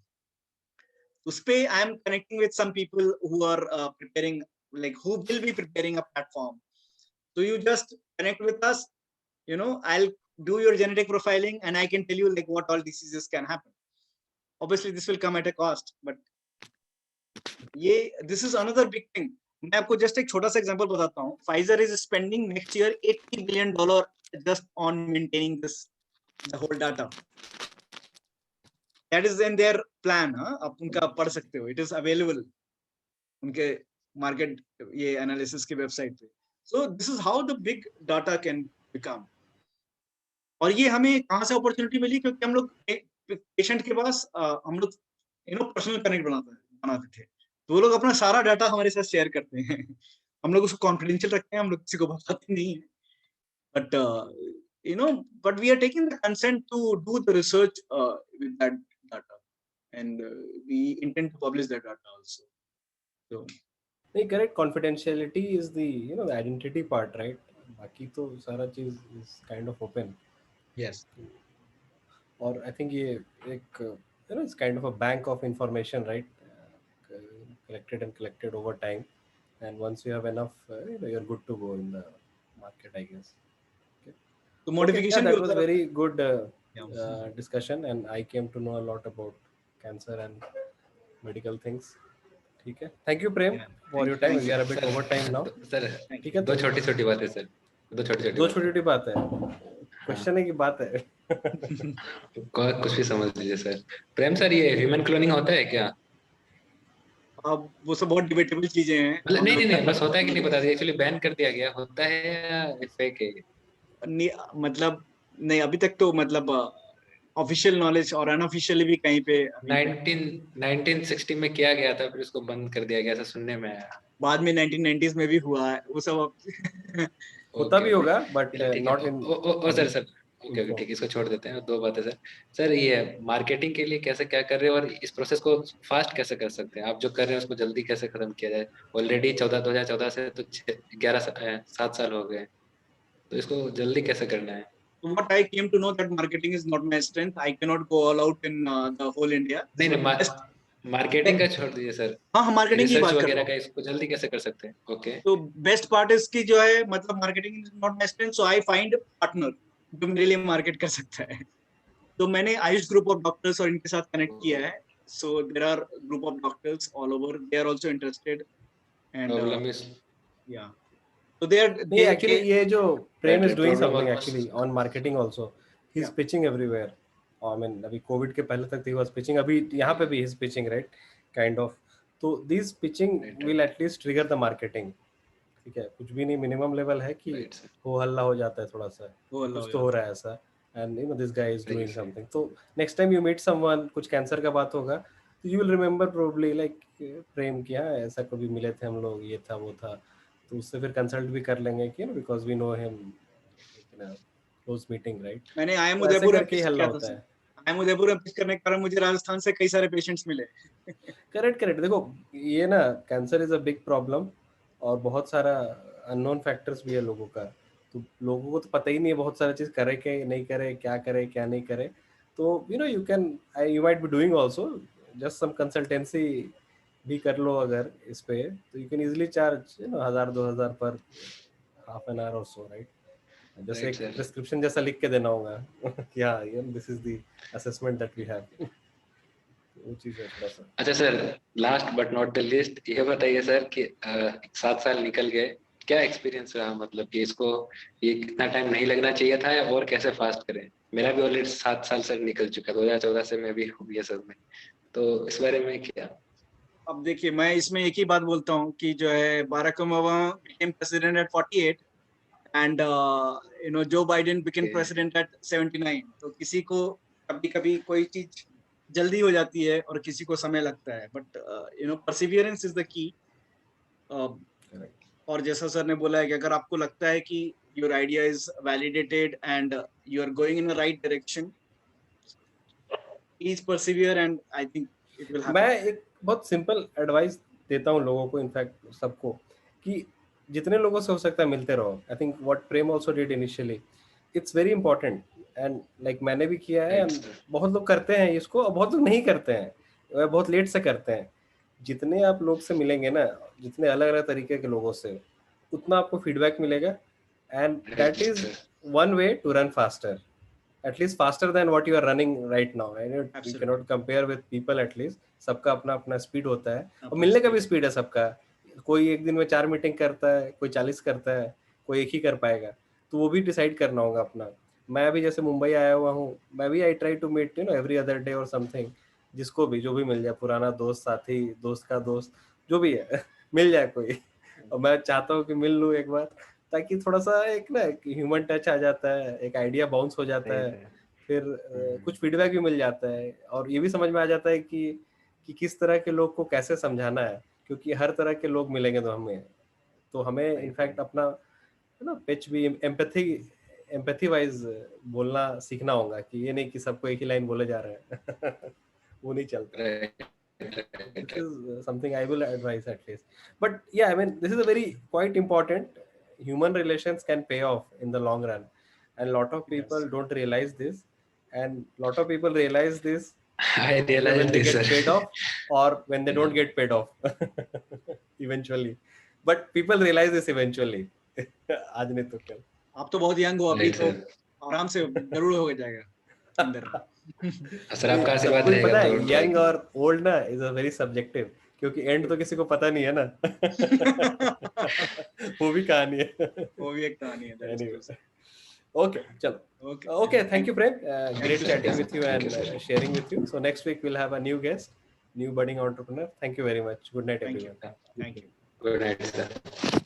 उस पे I am connecting with some people who are preparing, like who will be preparing a platform. So you just connect with us, I'll do your genetic profiling and I can tell you like what all diseases can happen. Obviously this will come at a cost, but ये this is another big thing. मैं आपको just एक छोटा सा example बताता हूँ। Pfizer is spending next year $80 billion just on maintaining the whole data. That is in their plan. आप उनका पढ़ सकते हो, it is available उनके मार्केट ये एनालिसिस की वेबसाइट पे। So this is how the big data can become. और ये हमें कहाँ से अपॉर्चुनिटी मिली, क्योंकि हम लोग पेशेंट के पास हम लोग पर्सनल कनेक्ट बनाते थे, तो वो लोग अपना सारा डाटा हमारे साथ शेयर करते हैं। हम लोग उसको कॉन्फिडेंशियल रखते हैं, हम लोग किसी को बताते नहीं है, but but we are taking the consent to do the research with that data, and we intend to publish that data also. So नहीं, correct, confidentiality is the the identity part, right? बाकी तो सारा चीज is kind of open. yes, और I think ये एक it's kind of a bank of information, right? collected over time, and once you have enough, you're good to go in the market, I guess. Okay, तो yeah, modification भी that होता was रहता very good है। discussion, and I came to know a lot about cancer and medical things. ठीक है, thank you Prem for your time. We are a bit over time now. Sir ठीक है, दो छोटी छोटी बातें सर, दो छोटी दो छोटी छोटी बात है, क्वेश्चन है कि बात है। कुछ भी समझ लीजिए सर। प्रेम सर, ये ह्यूमन क्लोनिंग होता है क्या? अब वो सब बहुत डिबेटेबल चीजें हैं। मतलब हम नहीं लोग नहीं नहीं, बस होता है कि नहीं बता दिया, एक्चुअली बैन कर दिया गया, होता है या फेक है? मतलब नहीं, अभी तक तो मतलब ऑफिशियल नॉलेज और अनऑफिशियली भी कहीं पे अभी 1960 में किया गया था, फिर उसको बंद कर दिया गया, ऐसा सुनने में आया। बाद में 1990s में भी हुआ है वो सब। होता भी ओके होगा, बट चलिए ठीक है। Not in oh sir public. Okay okay ठीक है, इसको छोड़ देते हैं। दो बातें सर। सर ये मार्केटिंग के लिए कैसे क्या कर रहे हो, और इस प्रोसेस को फास्ट कैसे कर सकते हैं? आप जो कर रहे हैं उसको जल्दी कैसे खत्म किया जाए? ऑलरेडी 2014 से तो 7 साल हो गए, तो इसको जल्दी कैसे करना है? What I came to know that marketing is not my strength. I cannot go all out in the whole India. नहीं So नहीं, मार्केटिंग का छोड़ दीजिए सर, हाँ, हम मार्केटिंग की रिसर्च बात कर रहे वगैरह हैं। का इसको जल्दी कैसे कर सकते हैं? ओके तो बेस्ट पार्ट इसकी जो है, मतलब marketing is not my strength, so I find partner जो मेरे लिए मार्केट कर सकता है। तो मैंने आयुष ग्रुप ऑफ डॉक्टर्स और इनके साथ कनेक्ट किया है। So there are group of doctors all over, they are also interested, and problem is या so they are नहीं, एक्चुअली ये जो Prem is Right, doing problem something almost- actually on marketing also, he is Yeah. Pitching everywhere. I mean अभी COVID के पहले तक he was pitching, अभी यहाँ पे भी he is pitching, right? Kind of तो these pitching Right. will at least trigger the marketing. ठीक है, कुछ भी नहीं, मिनिमम लेवल है कि Right, sir. हो हल्ला हो जाता है थोड़ा सा, वो अल्लाह कुछ तो हो रहा है ऐसा, एंड दिस गाय इज सही, डूइंग सही। समथिंग. तो next time you meet someone, कुछ कैंसर का बात होगा, तो you will remember probably like Prem किया ऐसा कभी मिले थे हम लोग, ये था वो था, तो उससे फिर कंसल्ट भी कर लेंगे कि because we know him close meeting, right. मैंने आई एम तो ऐसे उदयपुर में करके ही पिच हल्ला किया था होता सर. है. आई एम उदयपुर में पिच करने के कारण मुझे राजस्थान से कई सारे पेशेंट्स मिले. करेक्ट. देखो ये ना cancer is a big problem, और बहुत सारा अननोन फैक्टर्स भी है लोगों का, तो लोगों को तो पता ही नहीं है बहुत सारा चीज करे के नहीं करे, क्या नहीं करे. तो you can, you might be doing also just some consultancy भी कर लो अगर इस पे, तो यू कैन इजीली चार्ज 1,000-2,000 पर हाफ एन आवर और सो, राइट. जैसे Right, एक sir. प्रिस्क्रिप्शन जैसा लिख के देना होगा कि हाँ this is the assessment that we have. वो चीज है थोड़ा सा. अच्छा sir, last but not the least, ये बताइए सर कि 7 साल निकल गए, क्या एक्सपीरियंस रहा, मतलब कि इसको ये कितना टाइम नहीं लगना चाहिए था और कैसे फास्ट करें. मेरा भी ऑलरेडी 7 साल सर निकल चुका, 2014 से मैं भी हूँ ये सब में, तो इस बारे में क्या. अब देखिए, मैं इसमें एक ही बात बोलता हूँ कि जो है Barack Obama became president at 48 and Joe Biden became Okay. president at 79. तो किसी को कभी कोई चीज जल्दी हो जाती है और किसी को समय लगता है, but Perseverance is the key. और जैसा सर ने बोला है कि अगर आपको लगता है कि your idea is validated and you are going in the right direction, please persevere and I think it will happen. मैं एक बहुत सिंपल एडवाइस देता हूँ लोगों को, इनफैक्ट सबको, कि जितने लोगों से हो सकता है मिलते रहो. I think what Prem also did initially, it's very important, and like मैंने भी किया है. Right, and sir. बहुत लोग करते हैं इसको और बहुत लोग नहीं करते हैं, वह बहुत लेट से करते हैं. जितने आप लोग से मिलेंगे ना, जितने अलग अलग तरीके के लोगों से, उतना आपको फीडबैक मिलेगा, and that Right, is sir. one way to run faster, at least faster than what you are running right now. And you Absolutely. cannot compare with people, at least सबका अपना अपना स्पीड होता है, और अपना मिलने का भी speed. स्पीड है सबका. कोई एक दिन में 4 मीटिंग करता है, कोई 40 करता है, कोई एक ही कर पाएगा. तो वो भी डिसाइड करना होगा अपना. मैं अभी जैसे मुंबई आया हुआ हूँ, मैं भी I try to meet every other day और समथिंग, जिसको भी जो भी मिल जाए, पुराना दोस्त, साथी, दोस्त का दोस्त, जो भी है मिल जाए कोई. और मैं चाहता हूँ कि मिल लूँ एक बार, ताकि थोड़ा सा एक ना ह्यूमन टच आ जाता है, एक आइडिया बाउंस हो जाता है, फिर कुछ फीडबैक भी मिल जाता है, और ये भी समझ में आ जाता है कि किस तरह के लोग को कैसे समझाना है, क्योंकि हर तरह के लोग मिलेंगे तो हमें इनफैक्ट अपना पिच भी एम्पैथी वाइज बोलना सीखना होगा, कि ये नहीं कि सबको एक ही लाइन बोले जा रहे हैं. वो नहीं चलता. Right. This is something I will advise at least. But yeah, I mean, this is a very quite important. Human relations can pay off in the long run, and a lot of people Yes. don't realize this, and a lot of people realize this I either realized when they this, get sir. paid off or when they don't get paid off eventually. But people realize this eventually. आज नहीं तो कल. आप तो बहुत young हो अभी, Right, तो sir. आराम से जरूर हो जाएगा अंदर. सर आपका सब आशीर्वाद कुछ रहेगा पता है, तो यंग और ओल्ड ना इज अ वेरी सब्जेक्टिव, क्योंकि एंड तो किसी को पता नहीं है ना. वो भी कहानी है. वो भी एक कहानी है. that is Anyway. true, sir. Okay, चलो. Okay. Okay, thank you, Prem. Great you, chatting sir. with you Thank and you, sir. sharing with you. So next week we'll have a new guest, new budding entrepreneur. Thank you very much. Good night, Thank you. everyone. Thank you. Good night, sir.